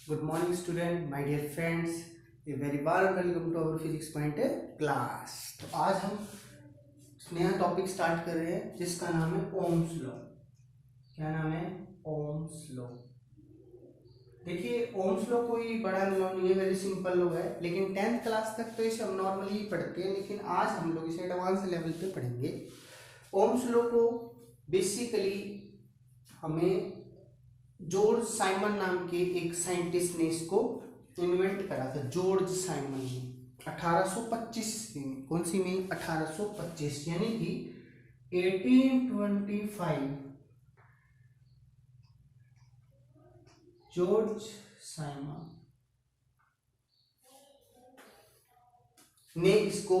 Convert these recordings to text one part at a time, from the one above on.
Good morning, student, my dear friends. A very warm welcome to our physics point class. तो आज हम नया topic start कर रहे हैं जिसका नाम है ओम्स लॉ। क्या नाम है? Ohm's law. देखिए, ओम्स लॉ कोई बड़ा लॉ नहीं है, वेरी सिंपल लॉ है, लेकिन 10th क्लास तक तो इसे हम नॉर्मली ही पढ़ते हैं, लेकिन आज हम लोग इसे एडवांस लेवल पे पढ़ेंगे। ओम्स लॉ को बेसिकली हमें जॉर्ज साइमन नाम के एक साइंटिस्ट ने इसको इन्वेंट करा था। जॉर्ज साइमन ने 1825 में, कौन सी में? 1825, यानी कि 1825 जॉर्ज साइमन ने इसको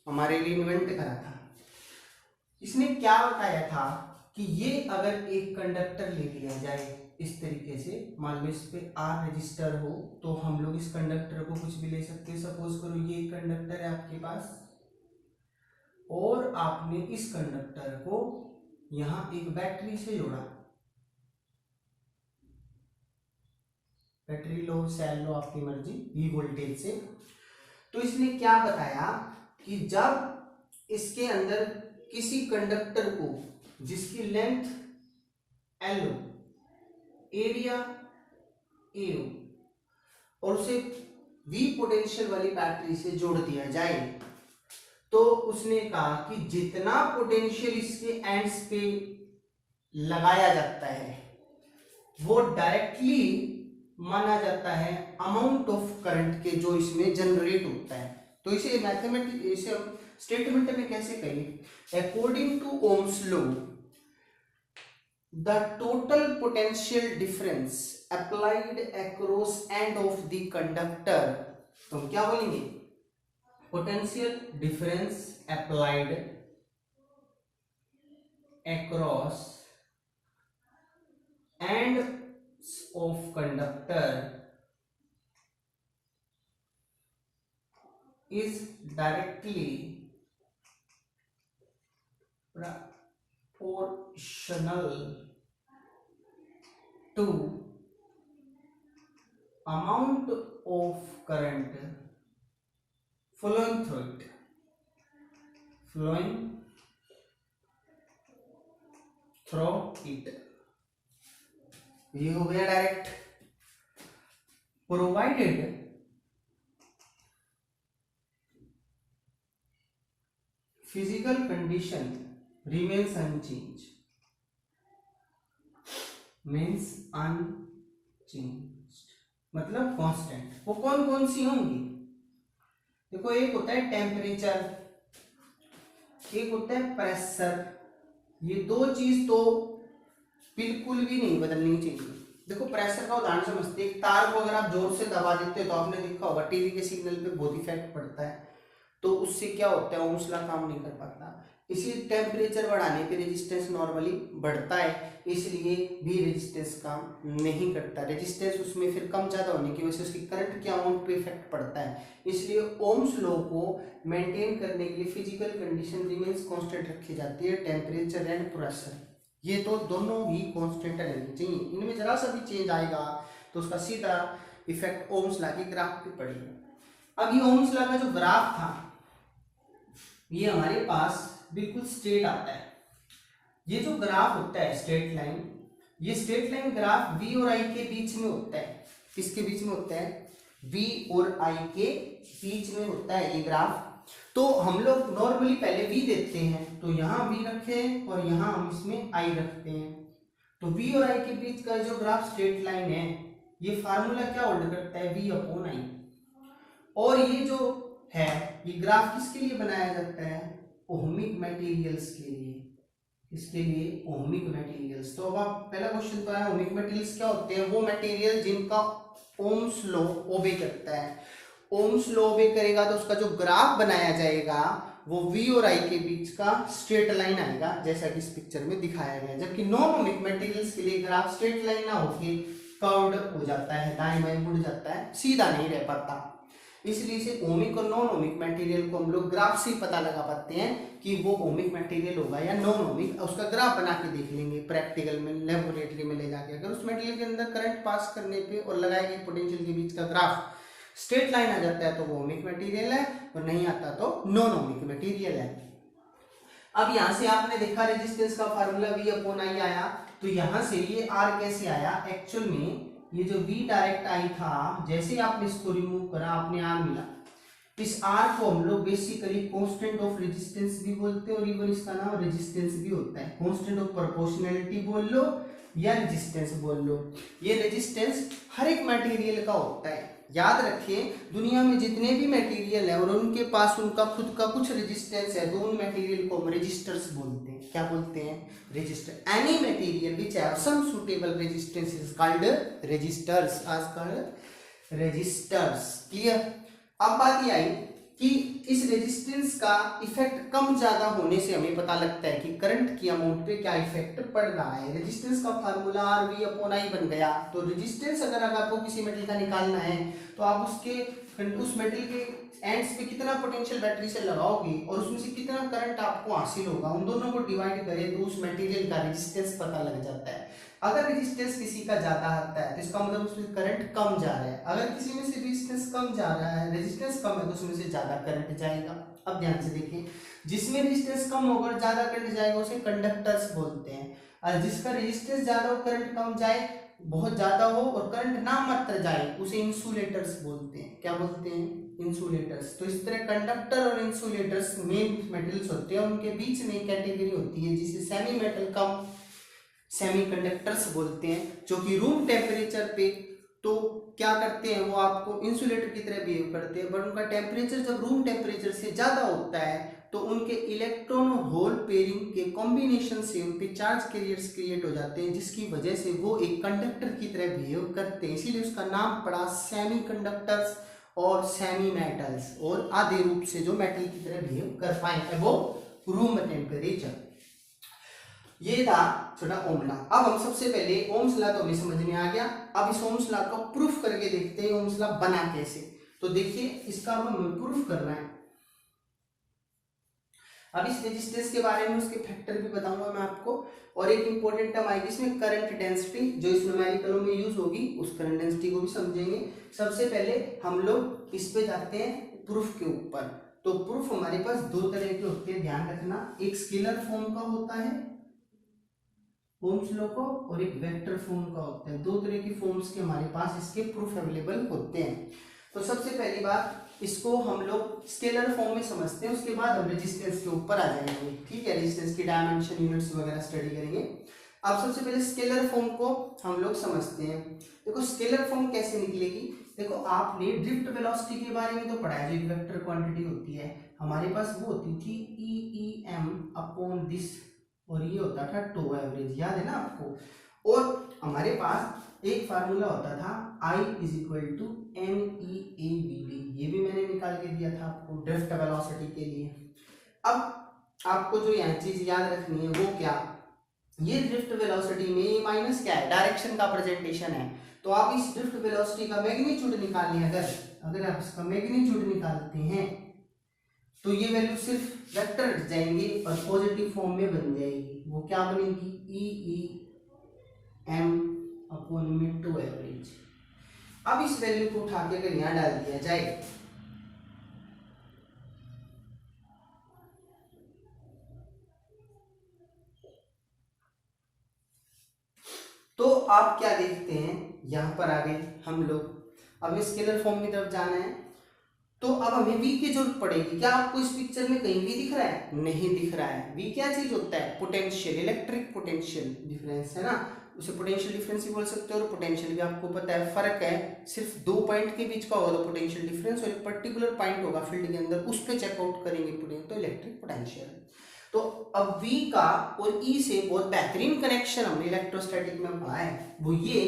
हमारे लिए इन्वेंट करा था। इसने क्या बताया था कि ये अगर एक कंडक्टर ले लिया जाए इस तरीके से, मान लो इस पे आर रजिस्टर हो, तो हम लोग इस कंडक्टर को कुछ भी ले सकते हैं। सपोज करो ये कंडक्टर है आपके पास और आपने इस कंडक्टर को यहां एक बैटरी से जोड़ा। बैटरी लो, सेल लो, आपकी मर्जी, वी वोल्टेज से। तो इसने क्या बताया कि जब इसके अंदर किसी कंडक्टर को जिसकी लेंथ एल हो, एरिया ए हो, और उसे वी पोटेंशियल वाली बैटरी से जोड़ दिया जाए, तो उसने कहा कि जितना पोटेंशियल इसके एंड्स पे लगाया जाता है वो डायरेक्टली माना जाता है अमाउंट ऑफ करंट के जो इसमें जनरेट होता है। तो इसे मैथमेटिक, इसे हम स्टेटमेंट में कैसे कहेंगे? According to Ohm's law the total potential difference applied across end of the conductor, तो हम क्या बोलेंगे? Potential difference applied across ends of conductor is directly proportional to amount of current flowing through it, flowing through it। ये हो गया direct. Provided physical condition remains unchanged, means unchanged मतलब constant. वो कौन कौन सी होंगी? देखो, एक होता है टेम्परेचर, एक होता है प्रेशर। ये दो चीज तो बिल्कुल भी नहीं बदलनी चाहिए। देखो, प्रेशर का उदाहरण समझते हैं। एक तार को अगर आप जोर से दबा देते हो तो आपने देखा होगा टीवी के सिग्नल पे बहुत इफेक्ट पड़ता है, तो उससे क्या होता है? ओम्स लॉ काम नहीं कर पाता। इसी टेम्परेचर बढ़ाने पे रेजिस्टेंस नॉर्मली बढ़ता है, इसलिए भी रेजिस्टेंस काम नहीं करता। रेजिस्टेंस उसमें फिर कम ज़्यादा होने की वजह से उसकी करंट के अमाउंट पे इफेक्ट पड़ता है। इसलिए ओम्स लॉ को मेंटेन करने के लिए फिजिकल कंडीशन रिमेन्स कांस्टेंट रखी जाती है, टेम्परेचर एंड प्रेशर। ये तो दोनों ही कांस्टेंट रहनी चाहिए। इनमें जरा सा भी चेंज आएगा तो उसका सीधा इफेक्ट ओम्स लॉ के ग्राफ पे पड़ेगा। अब ये ओम्स लॉ का जो ग्राफ था, ये हमारे पास बिल्कुल स्ट्रेट आता है। ये जो ग्राफ होता है स्ट्रेट लाइन, ये स्ट्रेट लाइन ग्राफ v और i के बीच में होता है। किसके बीच में होता है? v और i के बीच में होता है ये ग्राफ। तो हम लोग नॉर्मली पहले v देते हैं, तो यहाँ v रखे और यहाँ हम इसमें i रखते हैं। तो v और i के बीच का जो ग्राफ स्ट्रेट लाइन है, ये फार्मूला क्या होल्ड करता है? v upon i। और ये जो है, ये ग्राफ किसके लिए बनाया जाता है? ओहमिक मटेरियल्स के लिए। इसके लिए ओहमिक मटेरियल्स। तो अब आप, पहला क्वेश्चन तो है, ओहमिक मटेरियल्स क्या होते हैं? वो मटेरियल जिनका ओम्स लॉ ओबे करता है। ओम्स लॉ ओबे करेगा तो उसका जो ग्राफ बनाया जाएगा वो v और i के बीच का स्ट्रेट लाइन आएगा, जैसा कि इस पिक्चर में दिखाया गया है। जबकि नॉन ओमिक मटेरियल्स के लिए ग्राफ स्ट्रेट लाइन ना होके कर्व्ड हो जाता है, दाएं बाएं मुड़ जाता है, सीधा नहीं रह पाता। इसलिए इसे ओमिक और नॉन ओमिक मटेरियल को हम लोग ग्राफ से ही पता लगा पाते हैं कि वो ओमिक मटेरियल होगा या नॉन ओमिक, उसका ग्राफ बना के देख लेंगे प्रैक्टिकल में, लेबोरेटरी में ले जाके। अगर उस मटेरियल के अंदर करंट पास करने पे और लगाए गए पोटेंशियल के बीच का ग्राफ स्ट्रेट लाइन आ जाता है तो वो ओमिक मटेरियल है, और नहीं आता तो नॉन ओमिक मटेरियल है। अब यहाँ से आपने देखा रेजिस्टेंस का फार्मूला V अपॉन आई आया, तो यहाँ से ये R कैसे आया, एक्चुअल में ये जो V डायरेक्ट आई था, जैसे ही आपने इसको रिमूव करा आपने R मिला। इस R को हम लोग बेसिकली कांस्टेंट ऑफ रेजिस्टेंस भी बोलते हैं, और इवन इसका नाम रेजिस्टेंस भी होता है। कांस्टेंट ऑफ प्रोपोर्शनैलिटी बोल लो या रेजिस्टेंस बोल लो, ये रेजिस्टेंस हर एक मटेरियल का होता है। याद रखिए दुनिया में जितने भी मटेरियल है और उनके पास उनका खुद का कुछ रेजिस्टेंस है, तो उन मटेरियल को हम रेजिस्टर्स बोलते हैं। क्या बोलते हैं, resistor. Any material which have some suitable resistance is called resistors, आज कॉल्ड रेजिस्टर्स। क्लियर। अब बात ये आई कि इस रेजिस्टेंस का इफेक्ट कम ज्यादा होने से हमें पता लगता है कि करंट की अमाउंट पे क्या इफेक्ट पड़ रहा है। रेजिस्टेंस का फार्मूला RV अपॉन I बन गया। तो रेजिस्टेंस अगर आपको किसी मेटल का निकालना है तो आप उस मेटल के एंड्स पे कितना पोटेंशियल बैटरी से लगाओगे और उसमें से कितना करंट आपको हासिल होगा, उन दोनों को डिवाइड करें तो उस मटेरियल का रेजिस्टेंस पता लग जाता है। अगर रेजिस्टेंस किसी का ज्यादा आता है तो इसका मतलब उसमें करंट कम जा रहा है। अगर किसी में से रेजिस्टेंस कम जा रहा है, रेजिस्टेंस कम है, तो उसमें से ज्यादा करंट जाएगा। अब ध्यान से देखिए, जिसमें रेजिस्टेंस कम होगा और ज्यादा करंट जाएगा उसे कंडक्टर्स बोलते हैं, और जिसका रेजिस्टेंस ज्यादा हो, करंट कम जाए, बहुत ज्यादा हो और करंट ना मात्र जाए, उसे इंसुलेटर्स बोलते हैं। क्या बोलते हैं, इंसुलेटर्स। तो इस तरह कंडक्टर और इंसुलेटर्स मेन मेटल्स होते हैं, उनके बीच में एक कैटेगरी होती है जिसे सेमी मेटल कम सेमीकंडक्टर्स बोलते हैं, जो कि रूम टेम्परेचर पे तो क्या करते हैं, वो आपको इंसुलेटर की तरह बिहेव करते हैं, बट उनका टेम्परेचर जब रूम टेम्परेचर से ज्यादा होता है तो उनके इलेक्ट्रॉन और होल पेयरिंग के कॉम्बिनेशन से उन पे चार्ज कैरियर्स क्रिएट हो जाते हैं, जिसकी वजह से वो एक कंडक्टर की तरह बिहेव करते हैं। इसीलिए उसका नाम पड़ा सेमीकंडक्टर्स और सेमी मेटल्स, और आधे रूप से जो मेटल की तरह बिहेव कर पाए वो रूम टेम्परेचर। ये था छोटा ओम लॉ। अब हम सबसे पहले ओम्स लॉ तो हमें समझ में आ गया, अब इस ओम्स लॉ को प्रूफ करके देखते हैं ओम्स लॉ बना कैसे। तो देखिए इसका अब हमें प्रूफ करना है। अब इस रेजिस्टेंस के बारे में उसके फैक्टर भी बताऊंगा मैं आपको, और एक इंपॉर्टेंट टर्म आएगी इसमें करंट डेंसिटी, जो इस न्यूमेरिकलों में यूज होगी, उस करंट डेंसिटी को भी समझेंगे। सबसे पहले हम लोग इस पे जाते हैं प्रूफ के ऊपर। तो प्रूफ हमारे पास दो तरह के होते हैं, ध्यान रखना, एक स्केलर फॉर्म का होता है ओम्स लॉ को, और एक वेक्टर फॉर्म का होता है। दो तरह की फॉर्म्स के हमारे पास इसके प्रूफ अवेलेबल होते हैं। तो सबसे पहली बात, इसको हम लोग स्केलर फॉर्म में समझते हैं, उसके बाद हम रेजिस्टेंस के ऊपर आ जाएंगे। ठीक है, रेजिस्टेंस की डायमेंशन यूनिट्स वगैरह स्टडी करेंगे। अब सबसे पहले स्केलर फॉर्म को हम लोग समझते हैं। देखो स्केलर फॉर्म कैसे निकलेगी, देखो आपने ड्रिफ्ट वेलोसिटी के बारे में तो पढ़ा है, जो एक वेक्टर क्वांटिटी होती है हमारे पास, वो होती थी EEM अपॉन दिस, और ये होता था टो एवरेज, याद है ना आपको। और हमारे पास एक फार्मूला होता था I is equal to NEAVD, ये भी मैंने निकाल के दिया था आपको ड्रिफ्ट वेलोसिटी के लिए। अब आपको जो यहाँ चीज याद रखनी है वो क्या, ये ड्रिफ्ट वेलोसिटी में ये माइनस क्या है, डायरेक्शन का प्रेजेंटेशन है। तो आप इस ड्रिफ्ट वेलोसिटी का मैग्नीट्यूड निकाल लें, अगर आप इसका मैग्नीट्यूड निकालते हैं तो ये वैल्यू सिर्फ वेक्टर हट जाएंगे और पॉजिटिव फॉर्म में बन जाएगी। वो क्या बनेगी, EEM अपॉन में टू एवरेज। अब इस वैल्यू को उठा के अगर यहां डाल दिया जाए तो आप क्या देखते हैं, यहां पर आ गए हम लोग। अब स्केलर फॉर्म की तरफ जाना है, तो अब हमें V की जरूरत पड़ेगी। क्या आपको इस पिक्चर में कहीं भी दिख रहा है, नहीं दिख रहा है। V क्या चीज होता है, पोटेंशियल, इलेक्ट्रिक पोटेंशियल डिफरेंस है ना, उसे पोटेंशियल डिफरेंस भी बोल सकते हो, और पोटेंशियल भी आपको पता है। फर्क है सिर्फ दो पॉइंट के बीच का होगा तो पोटेंशियल डिफरेंस, और एक पर्टिकुलर पॉइंट होगा फील्ड के अंदर, उस पर चेकआउट करेंगे पोटेंशियल, तो इलेक्ट्रिक पोटेंशियल। तो अब V का और E से बहुत बेहतरीन कनेक्शन हमने इलेक्ट्रोस्टैटिक में पढ़ा है, वो ये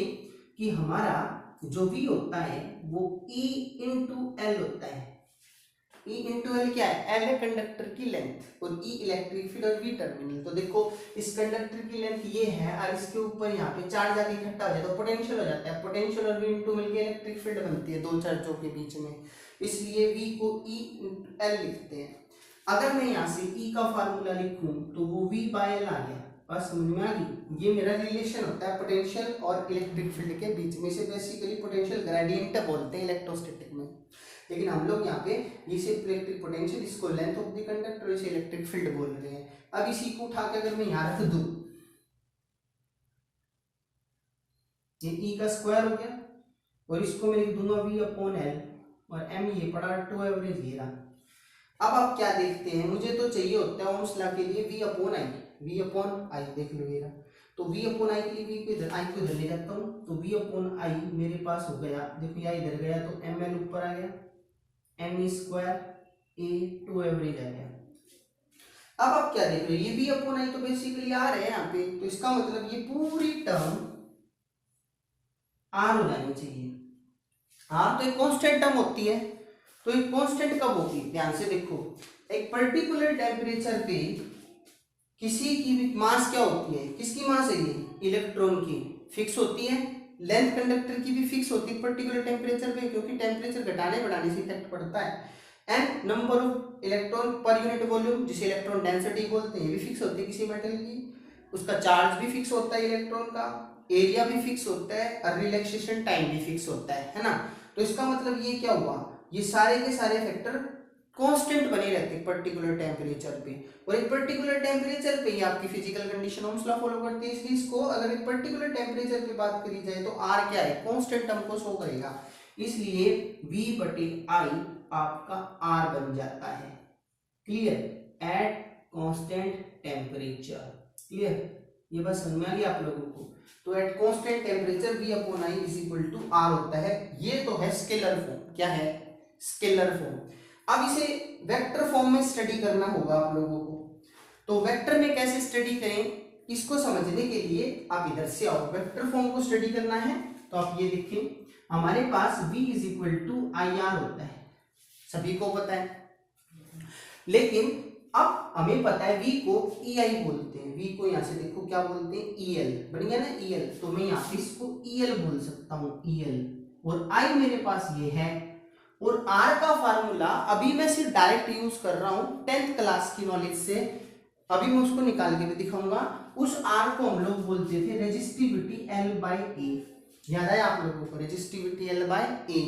कि हमारा जो V होता है वो E इंटू एल होता है। E इंटू एल क्या है, L है कंडक्टर की लेंथ, और E इलेक्ट्रिक फील्ड और V टर्मिनल। तो देखो इस कंडक्टर की लेंथ ये है, और इसके ऊपर यहाँ पे चार्ज जाके इकट्ठा हो जाता है तो पोटेंशियल हो जाता है। पोटेंशियल और V इंटू मिलकर इलेक्ट्रिक फील्ड बनती है दो चार्जों के बीच में, इसलिए V को E इंटू एल लिखते हैं। अगर मैं यहाँ से E का फार्मूला लिखूं तो वो V बाय एल आ गया। बस समझ में आ गई। ये मेरा रिलेशन होता है पोटेंशियल और इलेक्ट्रिक फील्ड के बीच में। इसे बेसिकली पोटेंशियल ग्रेडियंट बोलते हैं इलेक्ट्रोस्टैटिक में, लेकिन हम लोग यहाँ पे इसे इलेक्ट्रिक पोटेंशियल, इसको लेंथ ऑफ द कंडक्टर, इसे इलेक्ट्रिक फील्ड बोल रहे हैं। अब इसी को उठा के अगर मैं यहाँ रख दूं, ये E का स्क्वायर हो गया और इसको मैं लिख दूंगा V अपॉन एल, और M ये पड़ा टू एवरेज ये रहा। अब आप क्या देखते हैं, मुझे तो चाहिए होता है ओम्स लॉ के लिए V अपॉन आई, V अपॉन आई देख लो ये रहा। तो V अपॉन आई के लिए V को इधर, आई को इधर ले जाता हूँ, तो V अपॉन आई मेरे पास हो गया, देखो यहाँ इधर गया तो ML ऊपर आ गया, M square A two average आ गया। अब आप क्या देख रहे हो, ये V अपॉन आई तो बेसिकली R है यहाँ पे, तो इसका मतलब ये पूरी टर्म R हो जानी चाहिए। R तो एक कांस्टेंट टर्म होती है, तो एक कांस्टेंट कब होगी, ध्यान से देखो, एक पर्टिकुलर टेम्परेचर पे किसी की भी मास क्या होती है, किसकी मास है ये, इलेक्ट्रॉन की, फिक्स होती है। लेंथ कंडक्टर की भी फिक्स होती है पर्टिकुलर टेम्परेचर पे, क्योंकि टेम्परेचर घटाने बढ़ाने से इफेक्ट पड़ता है। And number of electron per unit volume, जिसे इलेक्ट्रॉन डेंसिटी बोलते हैं, ये भी फिक्स होती है किसी मेटल की। उसका चार्ज भी फिक्स होता है इलेक्ट्रॉन का, एरिया भी फिक्स होता है, और रिलैक्सेशन टाइम भी फिक्स होता है ना। तो इसका मतलब ये क्या हुआ, ये सारे के सारे फैक्टर कांस्टेंट बने रहते हैं पर्टिकुलर टेम्परेचर पे, और एक पर्टिकुलर टेम्परेचर पे ही आपकी physical condition Ohm's law follow करती है। इसलिए इसको अगर एक पर्टिकुलर टेम्परेचर पे बात करी जाए तो आर क्या है, कांस्टेंट हमको शो करेगा, इसलिए V बटे आई आपका आर बन जाता है। Clear, eight constant temperature. Clear, ये बस समझ में आ गया आप लोगों को। तो at constant temperature V upon I is equal to R होता है। ये तो है स्केलर फॉर्म, क्या है, स्केलर फॉर्म। अब इसे वेक्टर फॉर्म में स्टडी करना होगा आप लोगों को। तो वेक्टर में कैसे स्टडी करें, इसको समझने के लिए आप इधर से आओ। वेक्टर फॉर्म को स्टडी करना है तो आप ये देखें, हमारे पास V is equal to I R होता है, सभी को पता है। लेकिन अब हमें पता है V को EI बोलते हैं, V को यहाँ से देखो क्या बोलते हैं, EL, बढ़िया ना EL, तो मैं यहाँ पे इसको EL बोल सकता हूँ, EL, और I मेरे पास ये है। और R का फार्मूला अभी मैं सिर्फ डायरेक्ट यूज कर रहा हूँ 10th क्लास की नॉलेज से, अभी मैं उसको निकाल के भी दिखाऊंगा। उस R को हम लोग बोलते थे रेजिस्टिविटी L बाई ए, याद है आप लोगों को, रेजिस्टिविटी L बाई ए।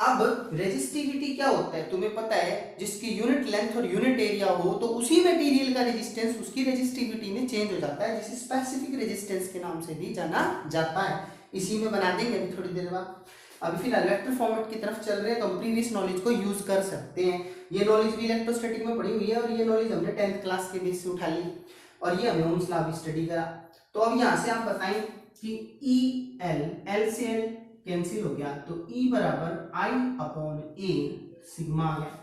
अब रेजिस्टिविटी क्या होता है तुम्हें पता है, जिसकी यूनिट लेंथ और यूनिट एरिया हो तो उसी मटेरियल का रेजिस्टेंस उसकी रेजिस्टिविटी में चेंज हो जाता है, जिसे स्पेसिफिक रेजिस्टेंस के नाम से भी जाना जाता है। इसी में बना देंगे अभी थोड़ी देर बाद। अभी फिलहाल वेक्टर फॉर्मेट की तरफ चल रहे हैं, तो हम प्रीवियस नॉलेज को यूज कर सकते हैं। ये नॉलेज भी इलेक्ट्रोस्टैटिक में पढ़ी हुई है, और ये नॉलेज हमने 10th क्लास के बेस से उठा ली, और ये हमें ओम्स लॉ भी स्टडी करा। तो अब यहाँ से आप बताएं कि एल से एल कैंसिल हो गया, तो E बराबर आई अपॉन ए सिग्मा आ गया।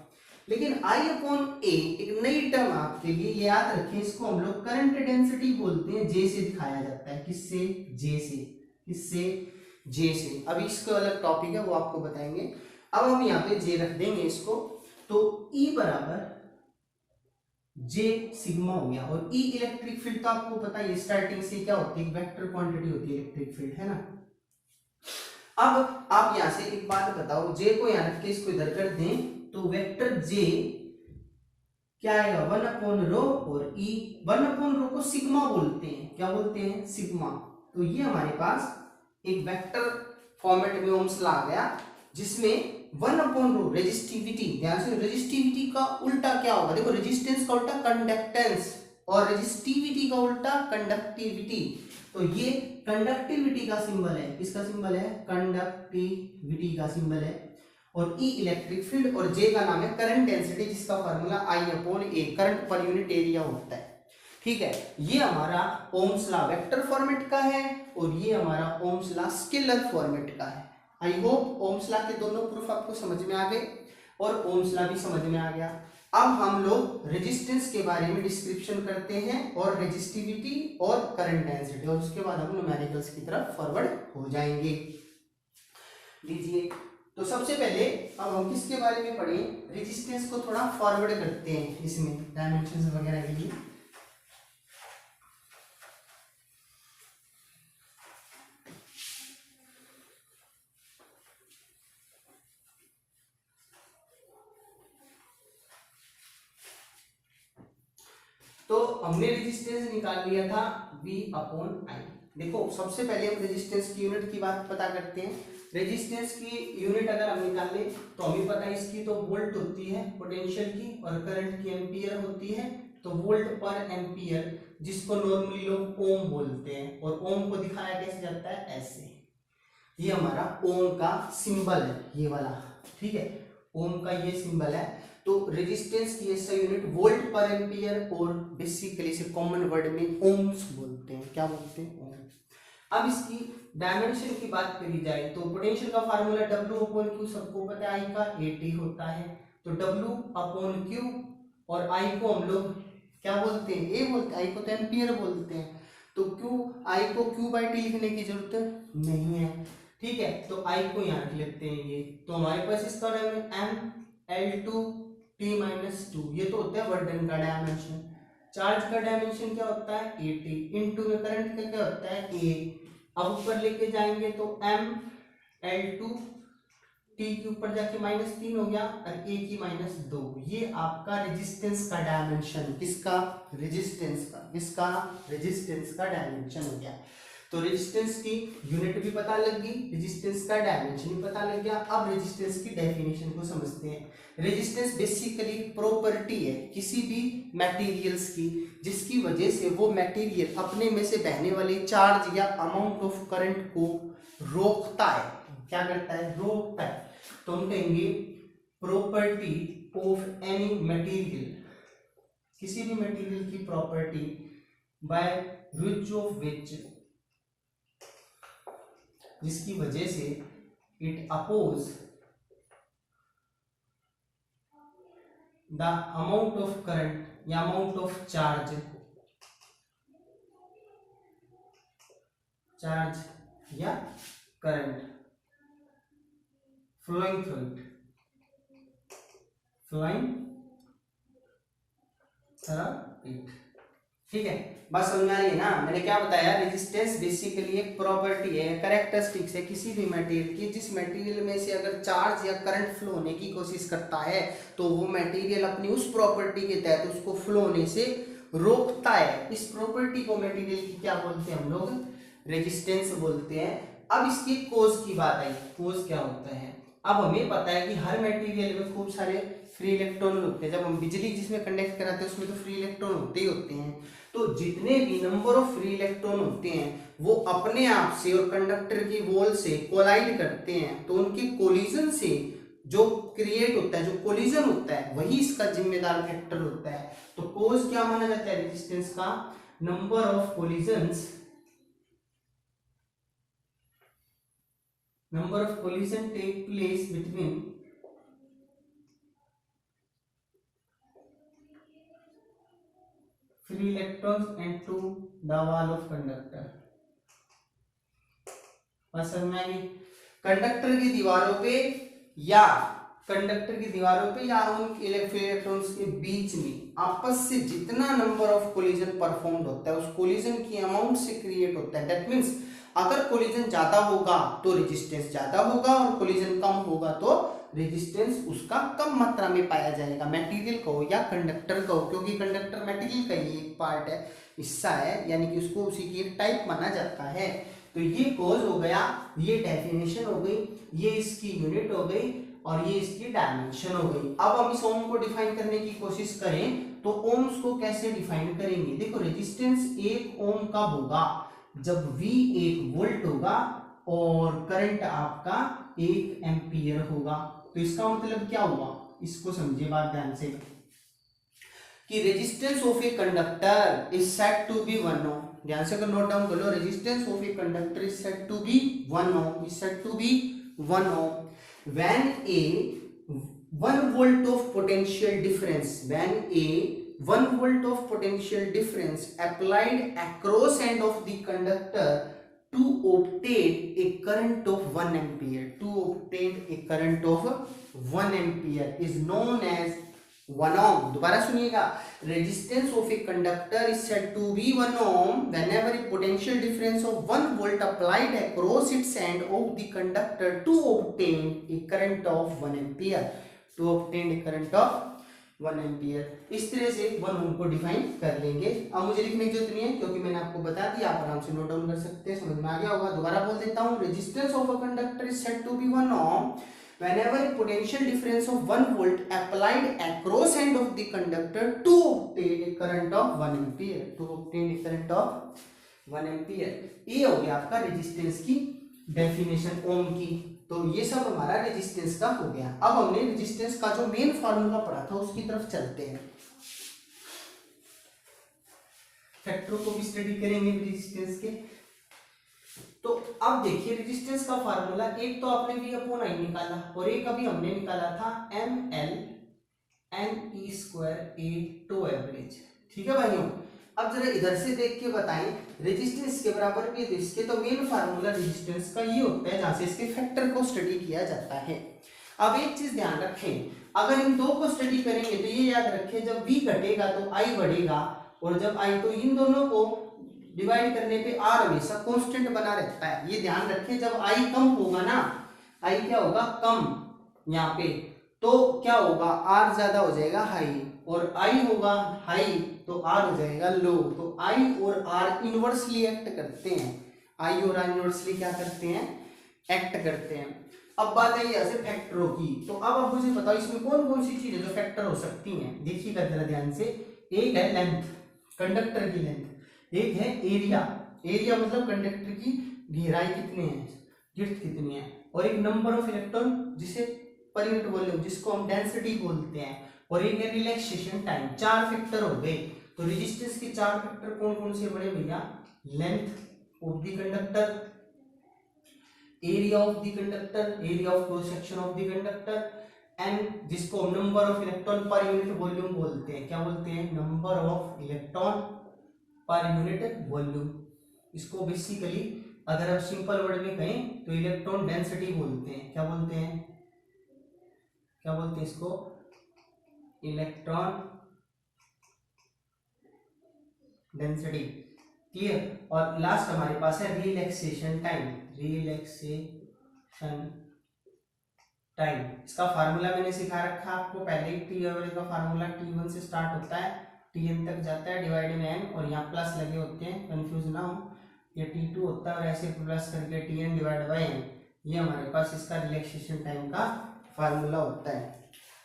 लेकिन आई अपॉन ए एक नई टर्म आपके लिए, याद रखें, इसको हम लोग करंट डेंसिटी बोलते हैं, जे से दिखाया जाता है, किससे, जे से, किससे, जे से। अभी इसका अलग टॉपिक है, वो आपको बताएंगे। अब हम यहाँ पे जे रख देंगे इसको, तो E बराबर जे सिग्मा हो गया। और E इलेक्ट्रिक फील्ड तो आपको पता है स्टार्टिंग से क्या होती है, वेक्टर क्वांटिटी होती है इलेक्ट्रिक फील्ड, है ना। अब आप यहां से एक बात बताओ, जे को यहां रख के इसको इधर कर दें, तो वेक्टर जे क्या आएगा, 1 अपॉन रो, और E 1 अपॉन रो को सिग्मा बोलते हैं, क्या बोलते हैं, सिग्मा। तो ये हमारे पास एक वेक्टर फॉर्मेट में ओम्स लॉ आ गया, जिसमें 1 अपॉन रो रेजिस्टिविटी, ध्यान से, रेजिस्टिविटी का उल्टा क्या होगा, देखो, रेजिस्टेंस का उल्टा कंडक्टेंस, और रेजिस्टिविटी का उल्टा कंडक्टिविटी। तो ये कंडक्टिविटी का सिंबल है, किसका सिंबल है, कंडक्टिविटी का सिंबल है। और E इलेक्ट्रिक फील्ड, और J का नाम है करंट डेंसिटी, जिसका formula I upon A, current per unit area होता है। ठीक है, ये हमारा ओम्स लॉ वेक्टर फॉर्मेट का है, और ये हमारा ओम्स लॉ स्केलर फॉर्मेट का है। आई होप ओम्स लॉ के दोनों प्रूफ आपको समझ में आ गए, और ओम्स लॉ भी समझ में आ गया। अब हम लोग रेजिस्टेंस के बारे में डिस्क्रिप्शन करते हैं, और रेजिस्टिविटी और करंट डेंसिटी, और उसके बाद हम न्यूमेरिकल्स की तरफ फॉरवर्ड हो जाएंगे। लीजिए, तो सबसे पहले अब हम किसके बारे में पढ़ें, रेजिस्टेंस को थोड़ा फॉरवर्ड करते हैं इसमें डायमेंशंस वगैरह के लिए। हमने रेजिस्टेंस निकाल लिया था V/I। देखो सबसे पहले हम रेजिस्टेंस की यूनिट की बात पता करते हैं। रेजिस्टेंस की यूनिट अगर हम निकाल ले तो हमें पता है इसकी तो वोल्ट होती है पोटेंशियल की, और करंट की एम्पियर होती है। तो वोल्ट पर एम्पियर, जिसको नॉर्मली लोग ओम बोलते हैं, और ओम को दिखाया कैसे जाता है, ऐसे। ये हमारा ओम का सिंबल है, ये वाला, ठीक है, ओम का ये सिंबल है। तो रेजिस्टेंस की ऐसा यूनिट वोल्ट पर एम्पियर, और बेसिकली इसे कॉमन वर्ड में ओम्स बोलते हैं। क्या बोलते हैं, ओम। अब इसकी डायमेंशन की बात करी जाए तो पोटेंशियल का फार्मूला W/Q सबको पता है, I का AT होता है। तो W/Q, और I को हम लोग क्या बोलते हैं, A बोलते हैं, I को तो एम्पियर बोलते हैं। तो I को Q/T लिखने की जरूरत नहीं है, ठीक है। तो I को यहाँ रख लेते हैं ये। तो हमारे पास इसका ML2T-2, ये तो होता है वर्क डन का डायमेंशन। चार्ज का डायमेंशन क्या होता है, AT, इनटू में करंट का क्या होता है, A। अब ऊपर लेके जाएंगे तो ML2 T के ऊपर जाके -3 हो गया, और A की -2। ये आपका रेजिस्टेंस का डायमेंशन, किसका, रेजिस्टेंस का, किसका, रेजिस्टेंस का डायमेंशन हो गया। तो रेजिस्टेंस की यूनिट भी पता लग गई, रेजिस्टेंस का डायमेंशन भी पता लग गया। अब रेजिस्टेंस की डेफिनेशन को समझते हैं। रेजिस्टेंस बेसिकली प्रॉपर्टी है किसी भी मटेरियल्स की, जिसकी वजह से वो मटेरियल अपने में से बहने वाले चार्ज या अमाउंट ऑफ करंट को रोकता है। क्या करता है, रोकता है। तो हम कहेंगे प्रॉपर्टी ऑफ एनी मटेरियल, किसी भी मटेरियल की property by which of which, जिसकी वजह से it oppose the amount of current या अमाउंट ऑफ चार्ज या करंट फ्लोइंग थ्रू इट, ठीक है। बस समझ आ रही है ना। मैंने क्या बताया, रेजिस्टेंस बेसिकली एक प्रॉपर्टी है, कैरेक्टरिस्टिक्स है किसी भी मटेरियल की, जिस मटेरियल में से अगर चार्ज या करंट फ्लो होने की कोशिश करता है तो वो मटेरियल अपनी उस प्रॉपर्टी के तहत उसको फ्लो होने से रोकता है। इस प्रॉपर्टी को मटेरियल की क्या बोलते हैं हम लोग, रेजिस्टेंस बोलते हैं। अब इसकी कोज की बात आई, कोज क्या होता है। अब हमें पता है कि हर मटेरियल में खूब सारे फ्री इलेक्ट्रॉन होते हैं। जब हम बिजली जिसमें कंडक्ट कराते हैं उसमें तो फ्री इलेक्ट्रॉन होते ही होते हैं। तो जितने भी नंबर ऑफ फ्री इलेक्ट्रॉन होते हैं वो अपने आप से और कंडक्टर की वॉल से कोलाइड करते हैं। तो उनके कोलिजन से जो क्रिएट होता है, जो कोलिजन होता है, वही इसका जिम्मेदार फैक्टर होता है। तो कोज क्या माना जाता है रेजिस्टेंस का, number of collisions, number of collision take place between free electrons and to the wall of conductor। बस समझ में आई, कंडक्टर की दीवारों पे या उन फ्री इलेक्ट्रॉन्स के बीच में आपस से जितना नंबर ऑफ कोलिजन परफॉर्म्ड होता है उस कोलिजन की अमाउंट से क्रिएट होता है। दैट मीन्स अगर कोलिजन ज्यादा होगा तो रेजिस्टेंस ज्यादा होगा, और कोलिजन कम होगा तो रेजिस्टेंस उसका कम मात्रा में पाया जाएगा। मटेरियल का हो या कंडक्टर का हो, क्योंकि कंडक्टर मटेरियल का ही एक पार्ट है, हिस्सा है, यानी कि उसको उसी की एक टाइप माना जाता है। तो ये कोज हो गया, ये डेफिनेशन हो गई, ये इसकी यूनिट हो गई, और ये इसकी डायमेंशन हो गई। अब हम इस ओम को डिफाइन करने की कोशिश करें तो ओम्स को कैसे डिफाइन करेंगे। देखो रेजिस्टेंस 1 ओम कब होगा, जब V 1 वोल्ट होगा और करंट आपका 1 एम्पियर होगा। तो इसका मतलब क्या हुआ, इसको समझिए बात ध्यान से, कि resistance of a conductor is said to be 1 ohm. ध्यान से अगर नोट डाउन कर लो, resistance of a conductor is said to be 1 ohm, is said to be 1 ohm when a 1 volt of potential difference, when a 1 volt of potential difference applied across end of the conductor to obtain a current of 1 ampere, to obtain a current of 1 ampere is known as 1 ohm। दोबारा सुनिएगा, resistance of a conductor is said to be 1 ohm whenever a potential difference of 1 volt applied across its end of the conductor to obtain a current of 1 ampere, to obtain a current of 1 ampere. इस तरह से 1 ओम को define कर लेंगे। अब मुझे लिखने की जरूरत नहीं है क्योंकि मैंने आपको बता दिया, आप आराम से नोट डाउन कर सकते हैं, समझ में आ गया होगा। दोबारा बोल देता हूँ, resistance of a conductor is said to be 1 ohm whenever a potential difference of 1 volt applied across end of the conductor to obtain a current of 1 ampere, to obtain a current of 1 ampere। ये हो गया आपका resistance की definition ओम की। तो ये सब हमारा रेजिस्टेंस का हो गया। अब हमने रेजिस्टेंस का जो मेन फार्मूला पढ़ा था उसकी तरफ चलते हैं, फैक्टरों को भी स्टडी करेंगे रेजिस्टेंस के। तो अब देखिए रेजिस्टेंस का फार्मूला, एक तो आपने V अपॉन I निकाला और एक अभी हमने निकाला था ML NE square A tau average. ठीक है भाइयों, अब जरा इधर से देख के बताएं रेजिस्टेंस के बराबर भी इसके, तो मेन फार्मूला रेजिस्टेंस का ये होता है जहां से इसके फैक्टर को स्टडी किया जाता है। अब एक चीज ध्यान रखें, अगर इन दो को स्टडी करेंगे तो ये याद रखें, जब V घटेगा तो I बढ़ेगा, और जब I, तो इन दोनों को डिवाइड करने पे R हमेशा कांस्टेंट बना रहता है। ये ध्यान रखें, जब I कम होगा ना, I क्या होगा कम यहाँ पे, तो क्या होगा R ज्यादा हो जाएगा हाई, और I होगा हाई तो R हो जाएगा लो। तो I और R इनवर्सली एक्ट करते हैं, I और R इनवर्सली क्या करते हैं, एक्ट करते हैं। अब बात है यहाँ से फैक्टरों की, तो अब आप मुझे बताओ इसमें कौन कौन सी चीजें जो फैक्टर हो सकती हैं। देखिएगा जरा ध्यान से, एक है लेंथ, कंडक्टर की लेंथ, एक है एरिया, एरिया मतलब कंडक्टर की गहराई कितनी है, विड्थ कितनी है, और एक नंबर ऑफ इलेक्ट्रॉन जिसे पर यूनिट वॉल्यूम जिसको हम डेंसिटी बोलते हैं, और एक है रिलैक्सेशन टाइम। 4 फैक्टर हो गए। तो रेजिस्टेंस के 4 फैक्टर कौन कौन से बड़े भैया, length of the conductor, area of the conductor, area of cross section of the conductor, and जिसको number of electron per unit volume बोलते हैं। क्या बोलते हैं, number of electron per unit volume. इसको बेसिकली अगर आप सिंपल वर्ड में कहें तो इलेक्ट्रॉन डेंसिटी बोलते हैं। क्या बोलते हैं, क्या बोलते हैं इसको, इलेक्ट्रॉन डेंसिटी। क्लियर। और लास्ट हमारे पास है रिलैक्सेशन टाइम, रिलैक्सेशन टाइम। इसका फार्मूला मैंने सिखा रखा आपको पहले ही, टी एवरेज का फार्मूला T1 से स्टार्ट होता है, Tn तक जाता है, डिवाइड में n, और यहाँ प्लस लगे होते हैं, कंफ्यूज ना हो, ये T2 होता है और ऐसे प्लस करके Tn डिवाइड बाय n, ये हमारे पास इसका रिलैक्सेशन टाइम का फार्मूला होता है।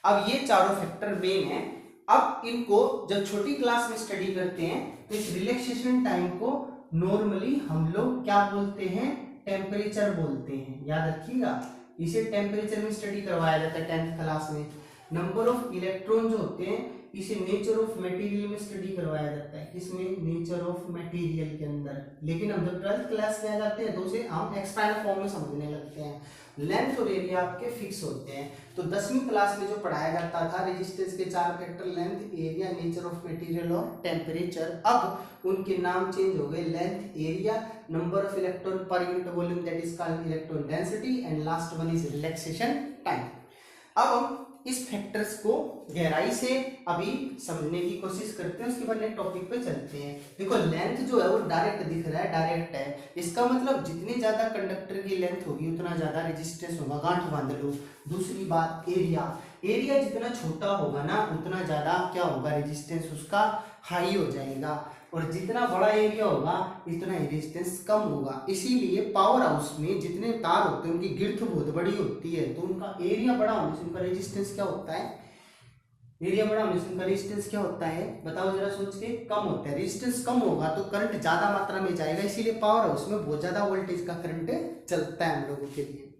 अब ये चारों फैक्टर मेन है। अब इनको जब छोटी क्लास में स्टडी करते हैं तो इस रिलैक्सेशन टाइम को नॉर्मली हम लोग क्या बोलते हैं, टेम्परेचर बोलते हैं। याद रखिएगा, इसे टेम्परेचर में स्टडी करवाया जाता है 10th क्लास में। नंबर ऑफ इलेक्ट्रॉन जो होते हैं इसे नेचर ऑफ मटेरियल में स्टडी करवाया जाता है, इसमें नेचर ऑफ मटेरियल के अंदर। लेकिन हम जब 12th क्लास में आ जाते हैं तो उसे हम एक्सपैंड फॉर्म में समझने लगते हैं। लेंथ और एरिया आपके फिक्स होते हैं। तो 10वीं क्लास में जो पढ़ाया जाता था रेजिस्टेंस के 4 factor, length, area, nature of material और टेम्परेचर, अब उनके नाम चेंज हो गए, length, area, number of electron per unit volume that is called electron density, and last one is relaxation time. अब हम इस फैक्टर्स को गहराई से अभी समझने की कोशिश करते हैं, उसके बाद नेक्स्ट टॉपिक पे चलते हैं। देखो लेंथ जो है वो डायरेक्ट दिख रहा है, डायरेक्ट है, इसका मतलब जितनी ज्यादा कंडक्टर की लेंथ होगी उतना ज्यादा रेजिस्टेंस होगा, गांठ बांध लो। दूसरी बात एरिया, एरिया जितना छोटा होगा ना उतना ज्यादा क्या होगा, रेजिस्टेंस उसका हाई हो जाएगा, और जितना बड़ा एरिया होगा इतना रेजिस्टेंस कम होगा। इसीलिए पावर हाउस में जितने तार होते हैं उनकी गिर्थ बहुत बड़ी होती है, तो उनका एरिया बड़ा होने से उनका रेजिस्टेंस क्या होता है, एरिया बड़ा होने से उनका रेजिस्टेंस क्या होता है, बताओ जरा सोच के, कम होता है। रेजिस्टेंस कम होगा तो करंट ज्यादा मात्रा में जाएगा, इसीलिए पावर हाउस में बहुत ज्यादा वोल्टेज का करंट चलता है हम लोगों के लिए।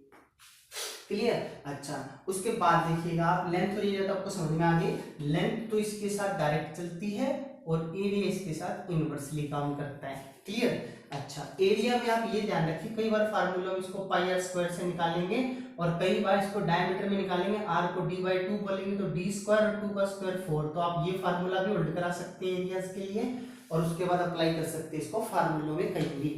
क्लियर। अच्छा, उसके बाद देखिएगा आप लेंथ और एरिया तो आपको समझ में आ गई। लेंथ तो इसके साथ डायरेक्ट चलती है और एरिया इसके साथ इनवर्सली काम करता है। क्लियर। अच्छा, एरिया में आप ये ध्यान रखिए, कई बार फार्मूला में इसको पाई आर स्क्वायर से निकालेंगे और कई बार इसको डायमीटर में निकालेंगे, आर को डी बाई 2 बोलेंगे तो डी स्क्वायर और 2 का स्क्वायर 4। तो आप ये फार्मूला भी होल्ड करा सकते हैं एरियाज के लिए और उसके बाद अप्लाई कर सकते हैं इसको फार्मूलों में कहीं भी।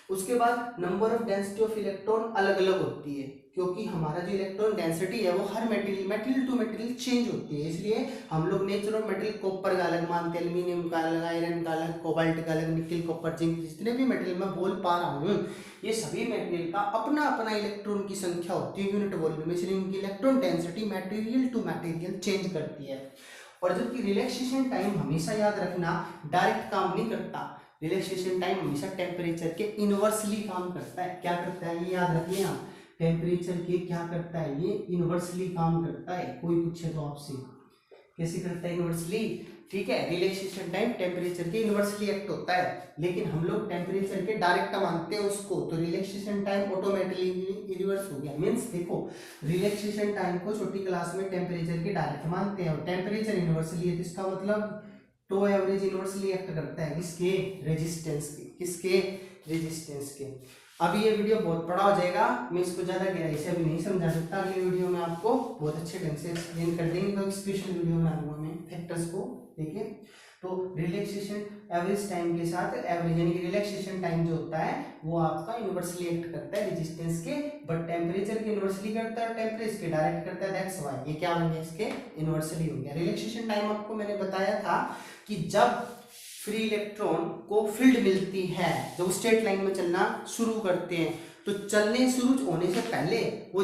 उसके बाद number of density of electron अलग अलग होती है, क्योंकि हमारा जो इलेक्ट्रॉन डेंसिटी है वो हर मटेरियल टू मटेरियल चेंज होती है, इसलिए हम लोग नेचर ऑफ मटेरियल कॉपर का अलग मानते हैं, एल्यूमिनियम का अलग, आयरन का अलग, कोबाल्ट का अलग, निकल, कॉपर, जिंक, जितने भी मटेरियल मैं बोल पा रहा हूँ ये सभी मटेरियल का अपना अपना इलेक्ट्रॉन की संख्या होती है यूनिट वॉल्यूम में, इसलिए उनकी electron density material to material change करती है। और जबकि रिलैक्सेशन टाइम हमेशा याद रखना डायरेक्ट काम नहीं करता, रिलैक्सेशन टाइम हमेशा टेम्परेचर के इनवर्सली काम करता है। क्या करता है ये याद रखिए आप, टेम्परेचर के क्या करता है ये इनवर्सली काम करता है। कोई पूछे तो आपसे कैसे करता है इनवर्सली, ठीक है, रिलैक्सेशन टाइम टेम्परेचर के इनवर्सली एक्ट होता है, लेकिन हम लोग टेम्परेचर के डायरेक्ट मानते हैं उसको, तो रिलैक्सेशन टाइम ऑटोमेटिकली रिवर्स हो गया। मींस देखो रिलैक्सेशन टाइम को छोटी क्लास में टेम्परेचर के डायरेक्ट मानते हैं और टेम्परेचर इनवर्सली है, तो इसका मतलब टो एवरेज इनवर्सली एक्ट करता है किसके, रेजिस्टेंस के, किसके, रेजिस्टेंस के। अभी ये वीडियो बहुत बड़ा हो जाएगा, मैं इसको ज्यादा गहराई से अभी नहीं समझा सकता, अगले वीडियो में आपको बहुत अच्छे ढंग से एक्सप्लेन कर देंगे, तो स्पेशल वीडियो बना दूंगा मैं फैक्टर्स को। देखिए तो रिलैक्सेशन एवरेज टाइम के साथ एवरेज यानी कि रिलैक्सेशन टाइम जो होता है वो आपका इनवर्सली एक्ट करता है रेजिस्टेंस के, बट टेम्परेचर के इनवर्सली करता है, टेम्परेचर के डायरेक्ट करता है, दैट्स व्हाई ये क्या बन गया इसके इनवर्सली हो गया। रिलैक्सेशन टाइम आपको मैंने बताया था कि जब फ्री इलेक्ट्रॉन को फील्ड मिलती है, जब स्ट्रेट लाइन में चलना शुरू करते हैं, तो चलने शुरू होने से पहले वो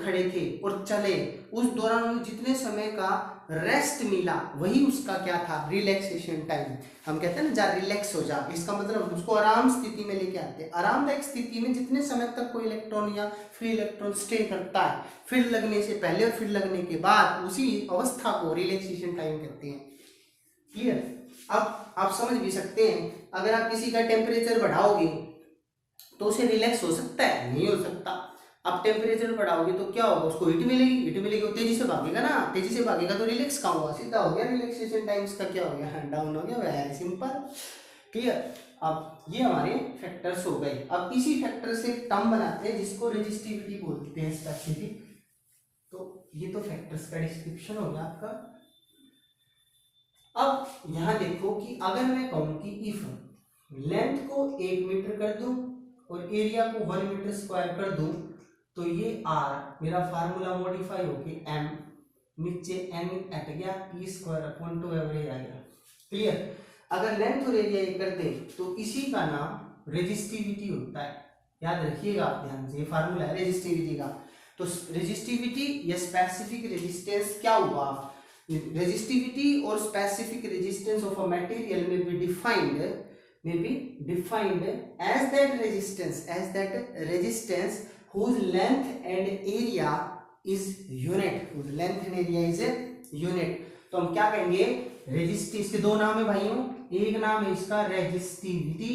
खड़े थे और चले, उस दौरान उन्हें जितने समय का रेस्ट मिला वही उसका क्या था, रिलैक्सेशन टाइम। हम कहते हैं ना जा रिलैक्स हो जा, इसका मतलब उसको आराम स्थिति में लेके आते हैं। आरामदायक स्थिति में जितने समय तक कोई इलेक्ट्रॉन या फ्री इलेक्ट्रॉन स्टे करता है, फील्ड लगने से पहले और फील्ड लगने के बाद, उसी अवस्था को रिलैक्सेशन टाइम कहते हैं। क्लियर? अब आप समझ भी सकते हैं, अगर आप किसी का टेम्परेचर बढ़ाओगे तो उसे रिलैक्स हो सकता है, नहीं हो सकता। आप टेम्परेचर बढ़ाओगे तो क्या होगा, उसको हीट मिलेगी, हीट मिलेगी वो तेजी से भागेगा ना, तेजी से भागेगा तो रिलैक्स कहाँ हुआ, सीधा हो गया रिलैक्सेशन टाइम इसका क्या हो गया, डाउन हो गया, वेरी सिंपल। क्लियर? अब ये हमारे फैक्टर्स हो गए। अब इसी फैक्टर से टर्म बनाते हैं जिसको रेजिस्टिविटी बोलते हैं स्पेसिफिक। तो ये तो फैक्टर्स का डिस्क्रिप्शन हो गया आपका। अब यहां देखो कि अगर मैं कहूं कि इफ लेंथ को 1 मीटर कर दूं और एरिया को 1 मीटर स्क्वायर कर दूं, तो ये r मेरा फार्मूला मॉडिफाई होके m नीचे n हट गया, p स्क्वायर अपॉन 2 एवरेज आ गया। क्लियर? अगर लेंथ और एरिया ये कर दे तो इसी का नाम रेजिस्टिविटी होता है। याद रखिएगा आप ध्यान से, ये फार्मूला है रेजिस्टिविटी का। तो रेजिस्टिविटी या स्पेसिफिक रेजिस्टेंस क्या हुआ, resistivity or specific resistance of a material may be defined as that resistance whose length and area is unit, whose length and area is unit। तो हम क्या कहेंगे, रेजिस्टिव, इसके दो नाम है भाइयों, एक नाम है इसका रेजिस्टिविटी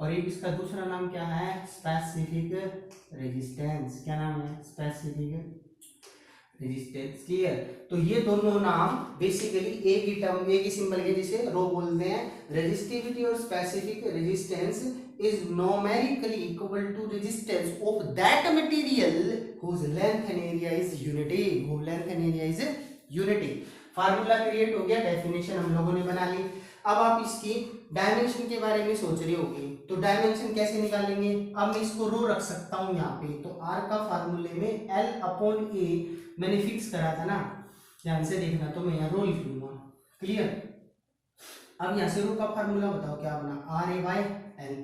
और एक इसका दूसरा नाम क्या है, स्पेसिफिक रेजिस्टेंस। क्या नाम है, स्पेसिफिक रेजिस्टेंस। क्लियर? तो ये दोनों नाम बेसिकली एक ही टर्म, एक ही सिंबल के, जिसे रो बोलते हैं। रेजिस्टिविटी और specific resistance is numerically equal to resistance of that material whose length and area is unity, whose length and area is unity। Formula create हो गया, डेफिनेशन हम लोगों ने बना ली। अब आप इसकी डायमेंशन के बारे में सोच रहे होंगे, तो डायमेंशन कैसे निकालेंगे। अब मैं इसको रो रख सकता हूं यहाँ पे, तो r का फार्मूले में l अपॉन a मैंने फिक्स करा था ना, ध्यान से देखना, तो मैं यहाँ रो लिख लूंगा। क्लियर? अब यहाँ से रो का फार्मूला बताओ क्या बना, r a बाय l।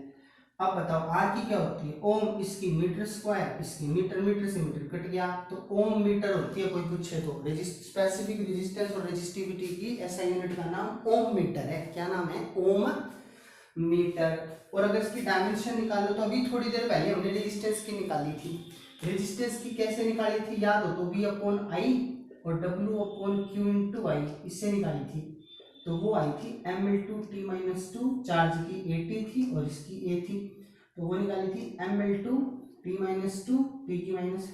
अब बताओ r की क्या होती है, ओम, इसकी मीटर स्क्वायर, इसकी मीटर, मीटर से मीटर कट गया तो ओम मीटर होती है, कोई पूछे तो। स्पेसिफिक रेजिस्टेंस और रेजिस्टिविटी की ऐसा यूनिट का नाम ओम मीटर है। क्या नाम है, ओम मीटर। और अगर इसकी डायमेंशन निकालो तो अभी थोड़ी देर पहले हमने रेजिस्टेंस की निकाली थी, रेजिस्टेंस की कैसे निकाली थी याद हो तो, V अपॉन आई और W अपॉन क्यू इंटू आई, इससे निकाली थी। तो वो आई थी m into T minus two, charge की AT थी और इसकी A थी, तो वो निकाली थी m into T minus two, T की माइनस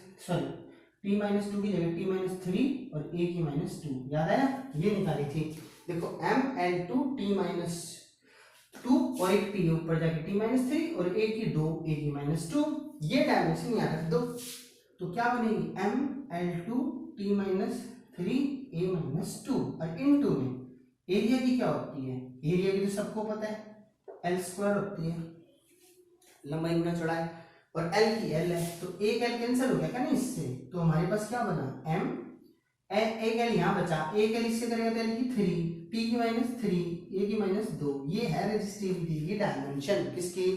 टी माइनस टू की जगह टी माइनस थ्री और A की माइनस टू, याद आया, ये निकाली थी। देखो m L2 T minus two और एक टी ऊपर जाके टी माइनस थ्री और A की दो, A की माइनस टू, ये डायमेंशन यहाँ रख दो, तो क्या बनेगी m L2 T minus three A minus two, और इनटू में एरिया की क्या होती है, एरिया की तो सबको पता है L स्क्वायर होती है, लंबाई गुना चौड़ाई, और L की L है, तो एक L कैंसिल हो गया क्या नहीं इससे, तो हमारे पास क्या बना M, एक L यहाँ बचा, एक L इससे करेगा तो L की 3, T की माइनस 3, A की माइनस 2, ये है रेजिस्टिविटी की डायमेंशन, किसकी,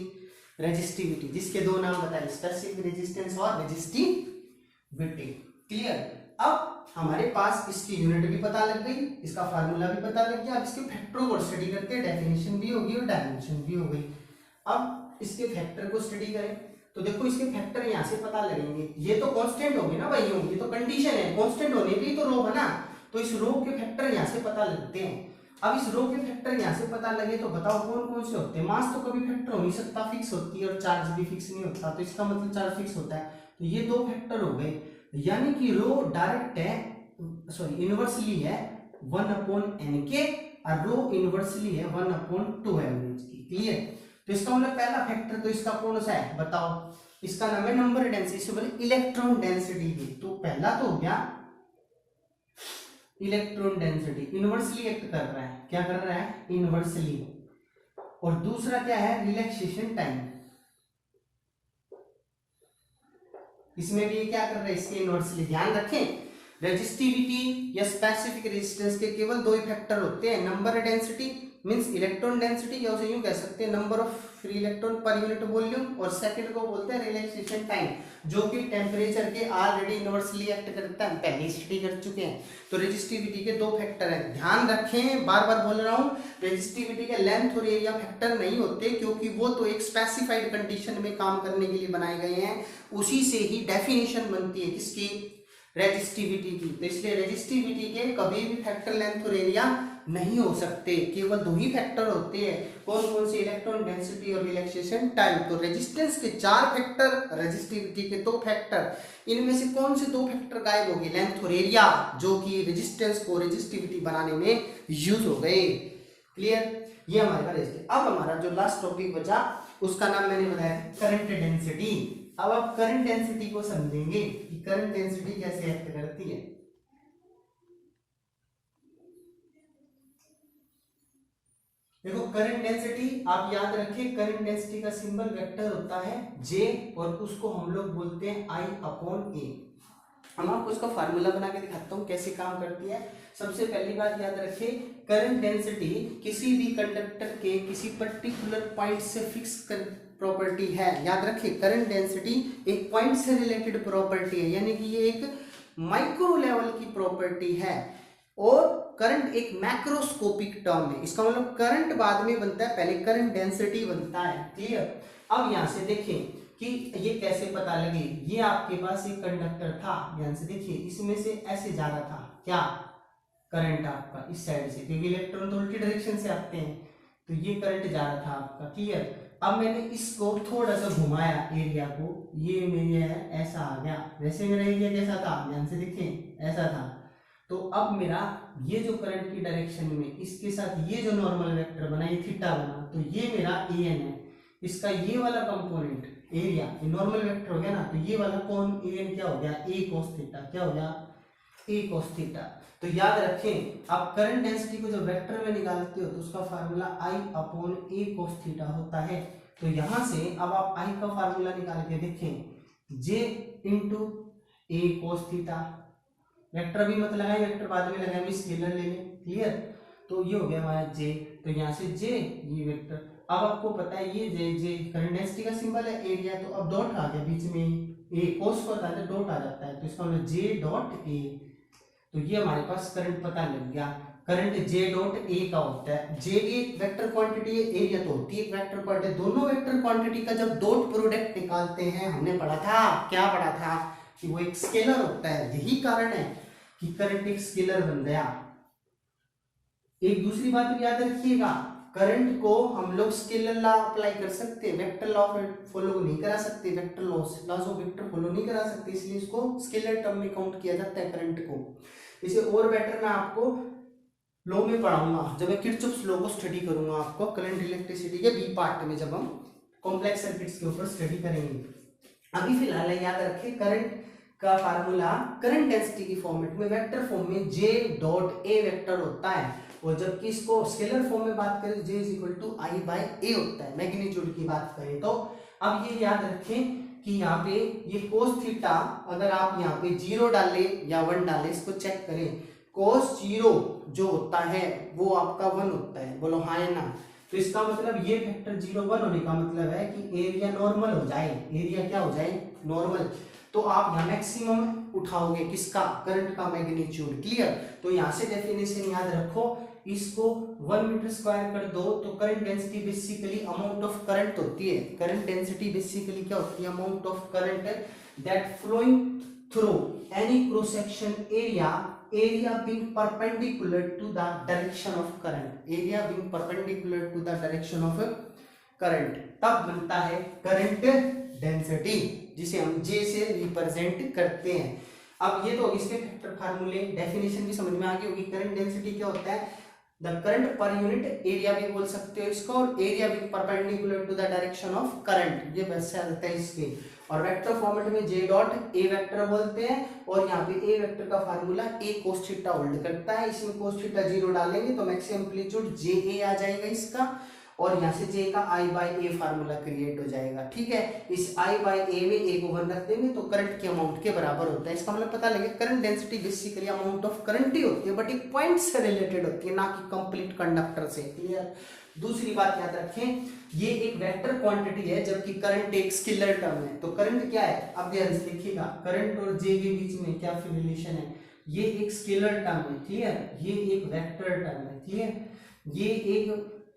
रेजिस्टिविटी, जिसके दो नाम बताए, स्पेसिफिक रेजिस्टेंस और रेजिस्टिविटी। क्लियर? अब हमारे पास इसकी यूनिट भी पता लग गई, इसका फार्मूला भी पता लग गया। अब इसके फैक्टरों को स्टडी करते हैं, डेफिनेशन भी होगी और डायमेंशन भी हो गई। अब इसके फैक्टर को स्टडी करें तो देखो इसके फैक्टर यहाँ से पता लगेंगे। ये तो कांस्टेंट होंगे ना भाइयों, ये तो कंडीशन है, कांस्टेंट होने पे ही तो रो बना, तो इस रो के फैक्टर यहाँ से पता लगते हैं। अब इस रो के फैक्टर यहाँ से पता लगे तो बताओ कौन कौन से होते हैं। मास तो कभी फैक्टर हो नहीं सकता, फिक्स होती है, और चार्ज भी फिक्स नहीं होता, तो इसका मतलब चार्ज फिक्स होता है। तो ये दो फैक्टर हो गए, यानी कि रो डायरेक्ट है, सॉरी इनवर्सली है 1/n के, और रो इनवर्सली है 1/2 एवरेज की। क्लियर? तो इसका मतलब पहला फैक्टर तो इसका कौन सा है बताओ, इसका नाम है नंबर डेंसिटी, बोले इलेक्ट्रॉन डेंसिटी की। तो पहला तो हो गया इलेक्ट्रॉन डेंसिटी, इनवर्सली एक्ट कर रहा है, क्या कर रहा है, इनवर्सली। और दूसरा क्या है, रिलैक्सेशन टाइम, इसमें भी क्या कर रहा है, इसके इनवर्सली। ध्यान रखें रेजिस्टिविटी या स्पेसिफिक रेजिस्टेंस के केवल दो ही फैक्टर होते हैं, number density means electron density, या उसे यूं कह सकते हैं number of free electron per unit volume, और सेकंड को बोलते हैं रिलैक्सेशन टाइम, जो कि टेम्परेचर के ऑलरेडी इनवर्सली एक्ट करता है, हम पहले स्टडी कर चुके हैं। तो रेजिस्टिविटी के दो फैक्टर हैं, ध्यान रखें, बार बार बोल रहा हूं, रेजिस्टिविटी के लेंथ और एरिया फैक्टर नहीं होते, क्योंकि वो तो एक स्पेसिफाइड कंडीशन में काम करने के लिए बनाए गए हैं, उसी से ही डेफिनेशन बनती है किसकी, रेजिस्टिविटी की। तो इसलिए रेजिस्टिविटी के कभी भी फैक्टर लेंथ और एरिया नहीं हो सकते, केवल दो ही फैक्टर होते हैं, कौन कौन से, इलेक्ट्रॉन डेंसिटी और रिलैक्सेशन टाइम। तो रेजिस्टेंस के 4 फैक्टर, रेजिस्टिविटी के 2 फैक्टर, इनमें से कौन से 2 फैक्टर गायब हो गए, लेंथ और एरिया, जो कि रेजिस्टेंस को रेजिस्टिविटी बनाने में यूज हो गए। क्लियर? ये हमारे पास रेजिस्टेंस। अब हमारा जो लास्ट टॉपिक बचा उसका नाम मैंने बताया करंट डेंसिटी। अब आप करंट डेंसिटी को समझेंगे कि करंट डेंसिटी कैसे एक्ट करती है। देखो करंट डेंसिटी आप याद रखिए, करंट डेंसिटी का सिंबल वेक्टर होता है J, और उसको हम लोग बोलते हैं I/A। हम आपको इसका फार्मूला बना के दिखाता हूँ कैसे काम करती है। सबसे पहली बात याद रखिए, करंट डेंसिटी किसी भी कंडक्टर के किसी पर्टिकुलर पॉइंट से फिक्स प्रॉपर्टी है। याद रखिए करंट डेंसिटी एक पॉइंट से रिलेटेड प्रॉपर्टी है, यानी कि ये एक माइक्रो लेवल की प्रॉपर्टी है, और करंट एक मैक्रोस्कोपिक टर्म है। इसका मतलब करंट बाद में बनता है, पहले करंट डेंसिटी बनता है। क्लियर? अब यहां से देखें कि ये कैसे पता लगे। ये आपके पास एक कंडक्टर था, ध्यान से देखिए, इसमें से ऐसे जा रहा था क्या, करंट आपका इस साइड से, क्योंकि इलेक्ट्रॉन तो उल्टी डायरेक्शन से आते हैं, तो ये करंट जा रहा था आपका। क्लियर? अब मैंने इसको थोड़ा सा घुमाया एरिया को, ये मेरे ऐसा आ गया, वैसे मेरा एरिया कैसा था, ध्यान से देखें ऐसा था। तो अब मेरा ये जो करंट की डायरेक्शन में इसके साथ ये जो नॉर्मल वेक्टर बना, ये थीटा बना, तो ये मेरा an है, इसका ये वाला कंपोनेंट एरिया, ये नॉर्मल वेक्टर हो गया ना, तो ये वाला कौन an क्या हो गया, a cos थीटा, क्या हो गया, a cos थीटा। तो याद रखें, आप करंट डेंसिटी को जब वेक्टर में निकालते हो तो उसका फार्मूला I/A cos थीटा होता है। तो यहां से अब आप I का फार्मूला निकाल के देखें, J × A cos theta, vector भी मत लगाए, वेक्टर बाद में लगाए, हम स्केलर ले लें। क्लियर? तो ये हो गया हमारा J, तो यहाँ से J ये वेक्टर। अब आपको पता है ये J करंट डेंसिटी का सिंबल है, एरिया, तो अब डॉट आ गया बीच में, A cos को आता है डॉट आ जाता है, तो इसका मतलब J.A। तो ये हमारे पास करंट पता लग गया, करंट J.A का होता है। J एक वेक्टर क्वांटिटी है, एरिया तो होती है एक वेक्टर क्वांटिटी। दोनों वेक्टर क्वांटिटी का जब डॉट प्रोडक्ट निकालते हैं, हमने पढ़ा था, क्या पढ़ा था, कि वो एक स्केलर होता है। यही कारण है कि करंट एक स्केलर बन गया। एक दूसरी बात भी याद रखिएगा, करंट को हम लोग स्केलर लॉ अप्लाई कर सकते हैं, वेक्टर लॉ फॉलो नहीं करा सकते, vector loss of vector follow नहीं करा सकते, इसलिए इसको स्केलर टर्म में काउंट किया जाता है करंट को। इसे और बेटर मैं आपको लॉ में पढ़ाऊंगा, जब मैं किरचॉफ्स लॉ को स्टडी करूंगा आपको करंट इलेक्ट्रिसिटी के बी पार्ट में, जब हम कॉम्प्लेक्स सर्किट्स के ऊपर स्टडी करेंगे। अभी फिलहाल याद रखिए करंट का फार्मूला करंट डेंसिटी की फॉर्मेट में वेक्टर फॉर्म में J.A वेक्टर होता है, और जबकि इसको स्केलर फॉर्म में बात करें तो J = I/A होता है, मैग्नीट्यूड की बात करें तो। अब ये याद रखें कि यहाँ पे ये cos थीटा, अगर आप यहाँ पे 0 डाले या 1 डाले, इसको चेक करें, cos 0 जो होता है वो आपका 1 होता है, बोलो हाँ या ना। तो इसका मतलब ये फैक्टर 0,1 होने का मतलब है कि एरिया नॉर्मल हो जाए, एरिया क्या हो जाए, नॉर्मल। तो आप यहाँ मैक्सिमम उठाओगे किसका, करंट का मैग्नीट्यूड। क्लियर। तो यहाँ से डेफिनेशन याद रखो, इसको 1 मीटर स्क्वायर कर दो तो current density basically amount of current होती है। करंट डेंसिटी बेसिकली क्या होती है, amount of current that flowing through any cross section area, area being perpendicular to the direction of current, area being perpendicular to the direction of current, तब बनता है current density, जिसे हम J से represent करते हैं। अब ये तो इसके फैक्टर फार्मूले, डेफिनेशन भी समझ में आ गई होगी। करंट डेंसिटी क्या होता है, the current per unit area भी बोल सकते हो इसको, और एरिया भी perpendicular to the direction of current, ये बस चलता है इसके। और वेक्टर फॉर्मेट में जे डॉट ए वेक्टर बोलते हैं, और यहाँ पे ए वेक्टर का फार्मूला ए कोस थीटा होल्ड करता है। इसमें कोस थीटा 0 डालेंगे तो मैक्सिमम एम्पलीट्यूड जे ए आ जाएगा इसका, और यहाँ से जे का आई बाई ए फार्मूला क्रिएट हो जाएगा। ठीक है, इस आई बाई ए में ए को 1 रख देंगे तो करंट के अमाउंट के बराबर होता है। इसका मतलब पता लगे current density basically amount of current ही होती है, बट एक पॉइंट से रिलेटेड होती है, ना कि कंप्लीट कंडक्टर से। क्लियर। दूसरी बात याद रखें, ये एक वेक्टर क्वांटिटी है जबकि करंट एक स्केलर टर्म है। तो करंट क्या है, अब ध्यान से देखिएगा, करंट और जे के बीच में क्या रिलेशन है, ये एक स्केलर टर्म है। क्लियर। ये एक वेक्टर टर्म है। क्लियर। ये एक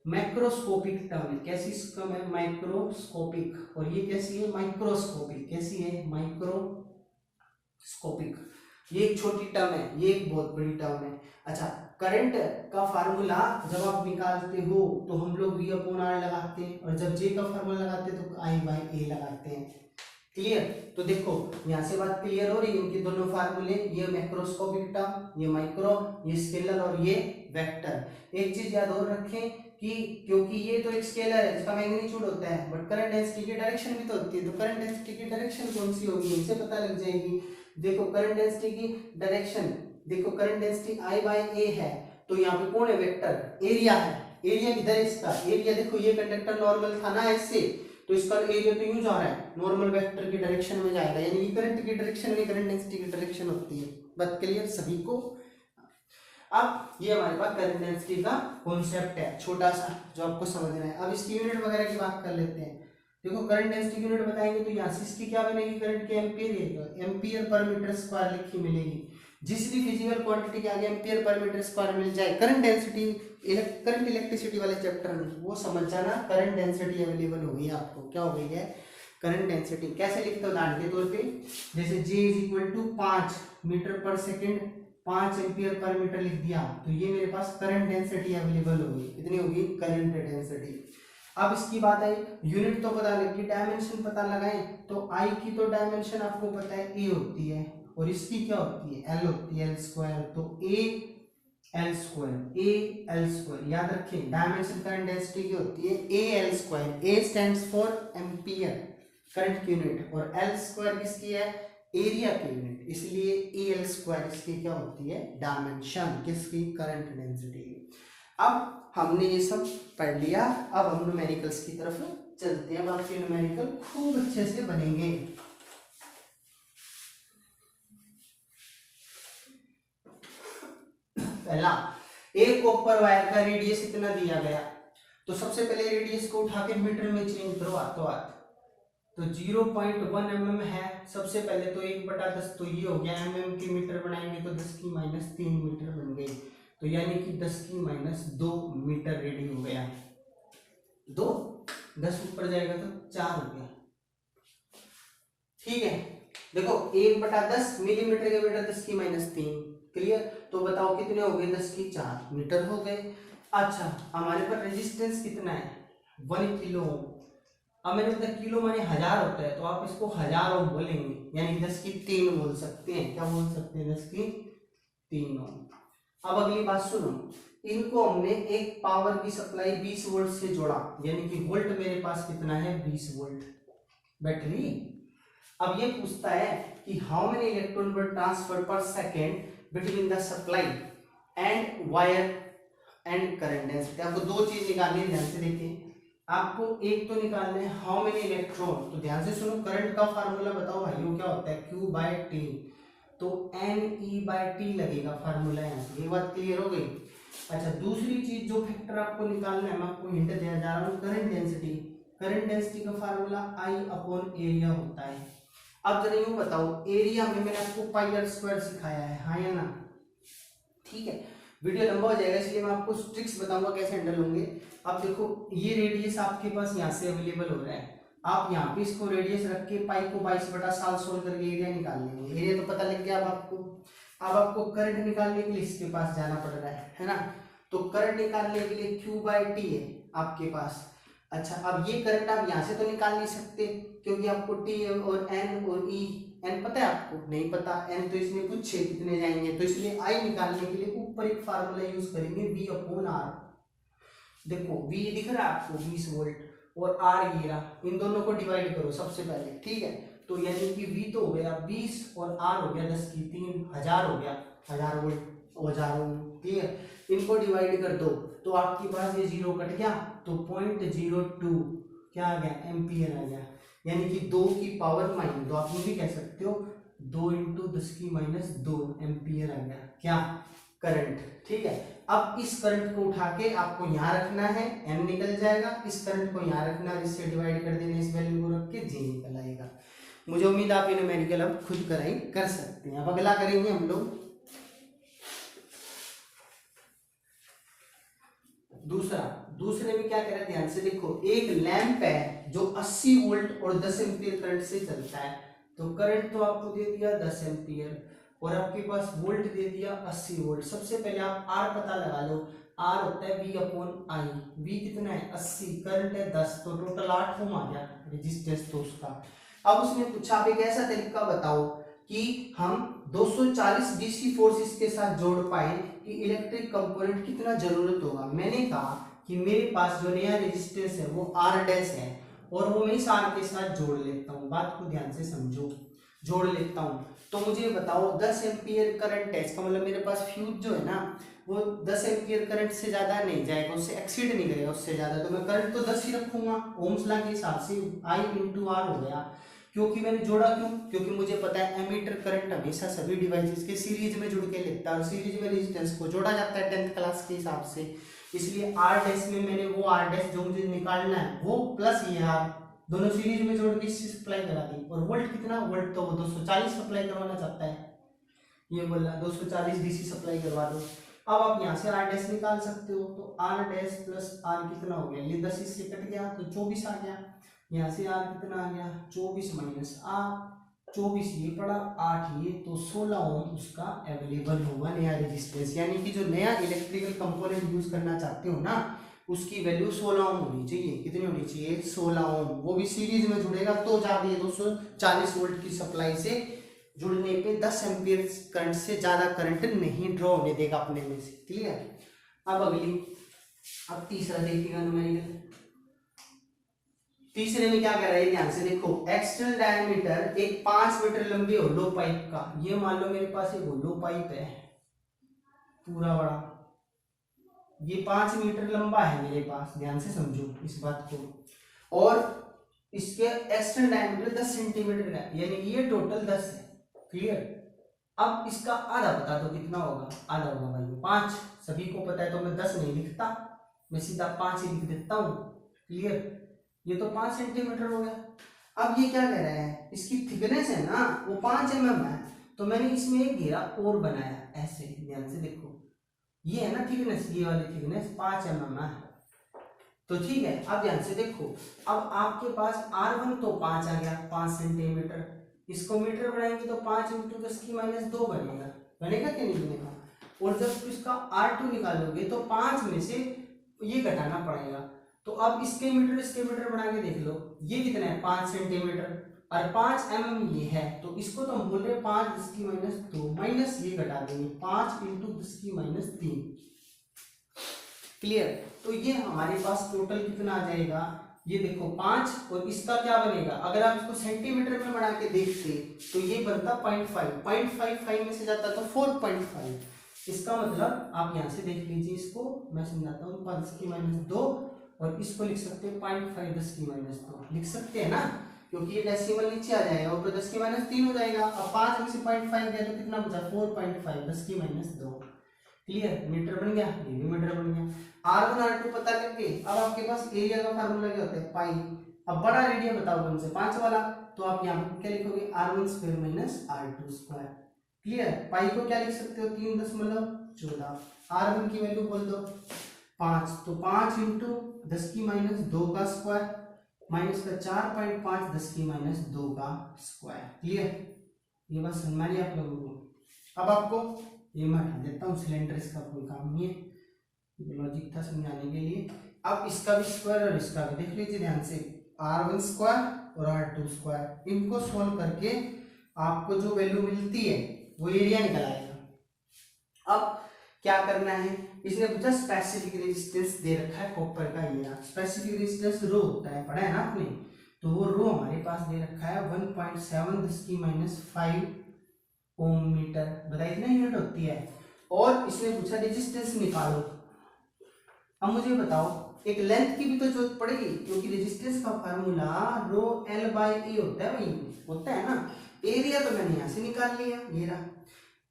मैक्रोस्कोपिक टर्म है। कैसी टर्म है, माइक्रोस्कोपिक। और ये कैसी है, माइक्रोस्कोपिक। कैसी है, माइक्रोस्कोपिक। ये एक छोटी टर्म है, ये एक बहुत बड़ी टर्म है। अच्छा, करंट का फार्मूला जब आप निकालते हो तो हम लोग V अपॉन R लगाते हैं, और जब J का फार्मूला लगाते हैं तो I बाई A लगाते हैं। क्लियर। तो देखो यहाँ से बात क्लियर हो रही है, इनके दोनों फार्मूले, ये मैक्रोस्कोपिक टर्म, ये माइक्रो, ये स्केलर और ये वेक्टर। एक चीज याद और रखें कि क्योंकि ये तो एक स्केलर है जिसका मैग्नीट्यूड होता है, बट करंट डेंसिटी की डायरेक्शन भी तो होती है, तो करंट डेंसिटी की डायरेक्शन कौन सी होगी, इनसे पता लग जाएगी। देखो करंट डेंसिटी की डायरेक्शन, देखो करंट डेंसिटी आई बाई ए है, तो यहाँ पे कौन है, वेक्टर, एरिया है। एरिया किधर है इसका, एरिया देखो ये कंडक्टर नॉर्मल था ना ऐसे, तो इसका एरिया तो यूं जा रहा है, नॉर्मल वेक्टर की डायरेक्शन में जाएगा, यानी कि करंट की डायरेक्शन में करंट डेंसिटी की डायरेक्शन होती है। बात क्लियर सभी को। अब ये हमारे पास करंट डेंसिटी का कॉन्सेप्ट है छोटा सा, जो आपको समझना है। अब इसकी यूनिट वगैरह की बात कर लेते हैं। देखो करंट डेंसिटी की यूनिट बताएंगे तो यहाँ से इसकी क्या बनेगी, करंट के एम्पियर पर मीटर स्क्वायर लिखी मिलेगी। जिस भी फिजिकल क्वांटिटी के आगे एम्पियर पर मीटर स्क्वायर मिल जाए, करंट डेंसिटी, करंट इलेक्ट्रिसिटी वाले चैप्टर में वो समझ जाना, करंट डेंसिटी अवेलेबल हो गई आपको। क्या हो गई है, करंट डेंसिटी। कैसे लिखते हो उदाहरण के तौर पे, जैसे J is equal to 5 metre per second, 5 ampere per metre लिख दिया, तो ये मेरे पास करंट डेंसिटी अवेलेबल होगी। कितनी होगी, करंट डेंसिटी। अब इसकी बात आई, यूनिट तो पता लगी, डायमेंशन पता लगाएं तो I की तो डायमेंशन आपको पता है A होती है, और इसकी क्या होती है, L होती है, L स्क्वायर। तो A L स्क्वायर याद रखें, डायमेंशन करंट डेंसिटी की होती है A L square. A stands for ampere, current की यूनिट, और L स्क्वायर किसकी है, एरिया की यूनिट, इसलिए A L स्क्वायर इसकी क्या होती है, डायमेंशन किसकी, करंट डेंसिटी। अब हमने ये सब पढ़ लिया, अब हम न्यूमेरिकल्स की तरफ चलते हैं। बाकी न्यूमेरिकल खूब अच्छे से बनेंगे। पहला, एक कॉपर वायर का रेडियस इतना दिया गया, तो सबसे पहले रेडियस को उठा के मीटर में चेंज करो हाथों हाथ। तो 0.1 mm है, सबसे पहले तो 1/10 तो ये हो गया, mm की मीटर बनाएंगे तो 10⁻³ मीटर बन गई, तो यानी कि 10⁻² मीटर रेडी हो गया। 2 10 ऊपर जाएगा तो 4 हो गया। ठीक है, देखो 1/10 मिलीमीटर के मीटर 10⁻³ क्लियर। तो बताओ कितने हो गए, 10⁻⁴ मीटर हो गए। अच्छा, हमारे पास रेजिस्टेंस कितना है, 1 किलो ओम। अब मैंने बताया किलो माने 1000 होता है, तो आप इसको 1000 ओम बोलेंगे, यानी 10⁻³ बोल सकते हैं। क्या बोल सकते हैं, 10⁻³ ओम। अब अगली बात सुनो, इनको हमने एक पावर की सप्लाई 20 वोल्ट से जोड़ा, यानी कि वोल्ट मेरे पास कितना है, 20 वोल्ट बैटरी। अब ये पूछता है कि how many electron were transfer per second between the supply and wire and current density. आपको 2 चीज निकालनी है, ध्यान से देखिए। आपको एक तो निकालना है हाउ मेनी इलेक्ट्रॉन, तो ध्यान से सुनो, करंट का फार्मूला बताओ भाइयों क्या होता है, Q/T, तो NE/T लगेगा फार्मूला यहाँ से। ये बात क्लियर हो गई। अच्छा, दूसरी चीज जो फैक्टर आपको निकालना है, मैं आपको हिंट दिया जा रहा हूँ, करंट डेंसिटी। करंट डेंसिटी का फार्मूला I अपॉन एरिया होता है। अब जरा यूं बताओ, एरिया में मैंने आपको पाई आर स्क्वायर सिखाया है, हाँ या ना? ठीक है, वीडियो लंबा हो जाएगा इसलिए मैं आपको ट्रिक्स बताऊंगा कैसे हैंडल होंगे। अब देखो, ये रेडियस आपके पास यहाँ से अवेलेबल हो रहा है, आप यहाँ पे इसको रेडियस रख के पाई को 22/7 सोल्व करके एरिया निकाल लेंगे। एरिया तो पता लग गया अब आपको। अब आपको करंट निकालने के लिए इसके पास जाना पड़ रहा है ना? तो करंट निकालने के लिए Q/T है आपके पास। अच्छा, अब ये करंट आप यहाँ से तो निकाल नहीं सकते क्योंकि आपको T और N और E, N पता है आपको? नहीं पता, N तो इसमें पूछे कितने जाएंगे, तो इसलिए I निकालने के लिए ऊपर एक फार्मूला यूज करेंगे, V अपॉन R। देखो V दिख रहा है आपको 20 वोल्ट, और R ये रहा, इन दोनों को डिवाइड करो सबसे पहले, ठीक है? तो यानी कि V तो हो गया 20 और R हो गया 10 की 3, 1000 हो गया, 1000 वोल्ट, 1000 ओम, ठीक है? इनको डिवाइड कर दो तो आपके पास ये जीरो कट गया, तो 0.02 क्या आ गया, एम्पियर आ गया। यानी कि 2 की पावर माइनस 2, आप ये भी कह सकते हो 2 × 10⁻2 एम्पियर आ गया, क्या, करंट। ठीक है, अब इस करंट को उठा के आपको यहाँ रखना है, n निकल जाएगा, इस करंट को यहाँ रखना है, इससे डिवाइड कर देना, इस वैल्यू को रख के J निकल आएगा। मुझे उम्मीद आप ये न्यूमेरिकल अब खुद कराई कर सकते हैं। अब अगला करेंगे हम लोग दूसरे में क्या कह रहे हैं, ध्यान से देखो, एक लैंप है जो 80 वोल्ट और 10 एम्पियर करंट से चलता है। तो करंट तो आपको दे दिया 10 एम्पियर और आपके पास वोल्ट दे दिया 80 वोल्ट। सबसे पहले आप R पता लगा लो, R होता है V अपॉन I। V कितना है 80, करंट है 10, तो टोटल 8 ओम आ गया रेजिस्टेंस तो उसका। अब उसने पूछा आप एक ऐसा तरीका बताओ कि हम 240 डीसी फोर्स इसके साथ जोड़ पाए कि इलेक्ट्रिक कंपोनेंट कितना जरूरत होगा। मैंने कहा कि मेरे पास जो नया रेजिस्टेंस है वो R डैश है और वो मैं इस R के साथ जोड़ लेता हूँ, बात को ध्यान से समझो, जोड़ लेता हूँ। तो मुझे बताओ 10 एम्पियर करंट है, इसका मतलब मेरे पास फ्यूज जो है ना वो 10 एम्पियर करंट से ज्यादा नहीं जाएगा, उससे एक्सीड नहीं करेगा उससे ज्यादा, तो मैं करंट तो 10 ही रखूंगा ओम्स लॉ के हिसाब से। I × R हो गया, क्योंकि मैंने जोड़ा क्यों, क्योंकि मुझे पता है एमीटर करंट हमेशा सभी डिवाइसेस के सीरीज में जुड़ के लेता है और सीरीज में रेजिस्टेंस को जोड़ा जाता है 10th क्लास के हिसाब से। इसलिए R डैश में मैंने वो R डैश जो मुझे निकालना है वो प्लस ये R दोनों सीरीज में जोड़ के इससे सप्लाई करा दी। और वोल्ट कितना, वोल्ट तो वो 240 सप्लाई करवाना चाहता है, ये बोल रहा 240 डीसी सप्लाई करवा दो। अब आप यहाँ से R डैश निकाल सकते हो, तो R डैश प्लस R कितना हो गया, ये 10 इससे कट गया तो 24 आ गया। यहाँ से R कितना आ गया 24 माइनस R, 24 ये पड़ा 8 ये, तो 16 ओम उसका अवेलेबल होगा नया रेजिस्टेंस। यानी कि जो नया इलेक्ट्रिकल कंपोनेंट यूज करना चाहते हो ना उसकी वैल्यू 16 ओम होनी चाहिए। कितनी होनी चाहिए, 16 ओम, वो भी सीरीज में जुड़ेगा तो जाके 240 वोल्ट की सप्लाई से जुड़ने पे 10 एम्पियर करंट से ज्यादा करंट नहीं ड्रॉ होने देगा अपने में से। क्लियर। अब तीसरा देखिएगा न्यूमेरिकल। तीसरे में क्या कर रहा है ध्यान से देखो, एक्सटर्नल डायमीटर एक 5 मीटर लंबी होलो पाइप का, ये मान लो मेरे पास एक होलो पाइप है पूरा बड़ा, ये 5 मीटर लंबा है मेरे पास, ध्यान से समझो इस बात को, और इसके एक्सटर्नल डायमीटर 10 सेंटीमीटर का, यानी ये टोटल 10 है। क्लियर। अब इसका आधा बता दो कितना होगा, आधा होगा भाई 5, सभी को पता है तो मैं 10 नहीं लिखता, मैं सीधा 5 ही लिख देता हूँ। क्लियर, ये तो 5 सेंटीमीटर हो गया। अब ये क्या कह रहा है, इसकी थिकनेस है ना वो 5 mm है, तो मैंने इसमें एक घेरा और बनाया ऐसे, ध्यान से देखो, ये है ना थिकनेस, ये वाली थिकनेस 5 mm है, तो ठीक है। अब ध्यान से देखो, अब आपके पास R1 तो 5 आ गया 5 सेंटीमीटर, इसको मीटर बनाएंगे तो 5 × 10⁻2 बनेगा, बनेगा कि नहीं बनेगा। और जब इसका R2 निकालोगे तो 5 में से ये घटाना पड़ेगा, तो अब इसके मीटर बना के देख लो, ये कितना है 5 सेंटीमीटर और 5 mm ये है, तो इसको तो हम बोल रहे हैं 5×10⁻2 माइनस ये घटा देंगे 5 × 10⁻3। क्लियर। तो ये हमारे पास टोटल कितना आ जाएगा, ये देखो 5 और इसका क्या बनेगा, अगर आप इसको सेंटीमीटर में बना के देखते तो ये बनता 0.55 में से जाता तो 4.5। इसका मतलब आप यहाँ से देख लीजिए, इसको मैं समझाता हूँ, 5×2 और इसको लिख सकते हैं 0.5 10⁻2 लिख सकते हैं ना, क्योंकि ये डेसिमल नीचे आ जाएगा, ऊपर 10⁻3 हो जाएगा। अब 5 में से 0.5 गया तो कितना बचा 4.5 10⁻2। क्लियर, मीटर बन गया, ये भी मीटर बन गया। R1 R2 पता करके अब आपके पास एरिया का फार्मूला क्या होता है, पाई। अब बड़ा रेडियस बताओ कौन से, 5 वाला, तो आप यहाँ पे क्या लिखोगे, R1 square minus R2 square. Clear, pi को क्या लिख सकते हो, 3.14। R1 की वैल्यू बोल दो 5, तो 5 इंटू 10 की माइनस 2 का स्क्वायर माइनस का 4.5 10 की माइनस 2 का स्क्वायर। क्लियर, ये बात समझ में आ रही है आप लोगों को। अब आपको ये मैं हटा देता हूँ, सिलेंडर इसका कोई काम नहीं है, लॉजिक था समझाने के लिए। अब इसका भी स्क्वायर और इसका भी देख लीजिए ध्यान से, R1 स्क्वायर और R2 स्क्वायर, इनको सोल्व करके आपको जो वैल्यू मिलती है वो एरिया निकल आएगा। अब क्या करना है, इसने पूछा स्पेसिफिक रेजिस्टेंस दे रखा है कॉपर का, ये स्पेसिफिक रेजिस्टेंस रो होता है, पढ़ा है ना आपने, तो वो रो हमारे पास दे रखा है 1.7 10 की माइनस 5 ओम मीटर, बताइए कितना यूनिट होती है। और इसने पूछा रेजिस्टेंस निकालो। अब मुझे बताओ, एक लेंथ की भी तो जरूरत पड़ेगी, क्योंकि रेजिस्टेंस का फार्मूला रो एल बाई ए होता है, वही होता है ना। एरिया तो मैंने यहाँ से निकाल लिया, ये रहा,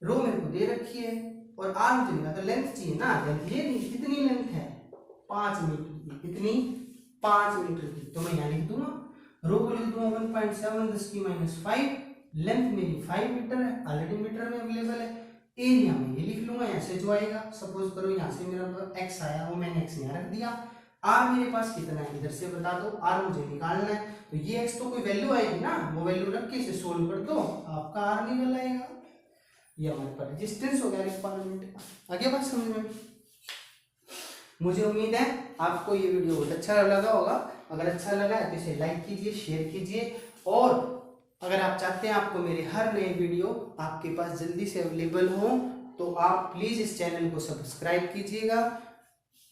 रो मेरे को दे रखी है और आर मुझे निकाला, तो लेंथ चाहिए ना, लेंथ ये नहीं, कितनी लेंथ है 5 मीटर की, कितनी 5 मीटर की, तो मैं यहाँ लिख दूंगा, रो को लिख दूंगा 1.7 10 की माइनस 5, लेंथ मेरी 5 मीटर है, ऑलरेडी मीटर में अवेलेबल है, एरिया में ये लिख लूंगा, यहाँ से जो आएगा, सपोज करो यहाँ से मेरा एक्स आया, वो मैंने एक्स यहाँ रख दिया। आर मेरे पास कितना है इधर से बता दो, आर मुझे निकालना है, तो ये एक्स तो कोई वैल्यू आएगी ना, वो वैल्यू रख के इसे सोल्व कर दो, आपका आर निकल आएगा। ये हमारे पास रेजिस्टेंस हो गया रिक्वायरमेंट। आगे बात समझ में, मुझे उम्मीद है आपको ये वीडियो बहुत अच्छा लगा होगा। अगर अच्छा लगा है तो इसे लाइक कीजिए, शेयर कीजिए, और अगर आप चाहते हैं आपको मेरे हर नए वीडियो आपके पास जल्दी से अवेलेबल हो, तो आप प्लीज़ इस चैनल को सब्सक्राइब कीजिएगा।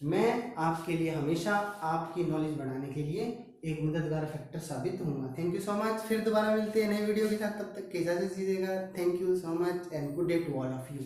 मैं आपके लिए हमेशा आपकी नॉलेज बढ़ाने के लिए एक मददगार फैक्टर साबित होऊंगा। थैंक यू सो मच, फिर दोबारा मिलते हैं नए वीडियो के साथ, तब तक की इजाजत दीजिएगा। Thank you so much and good day to all of you.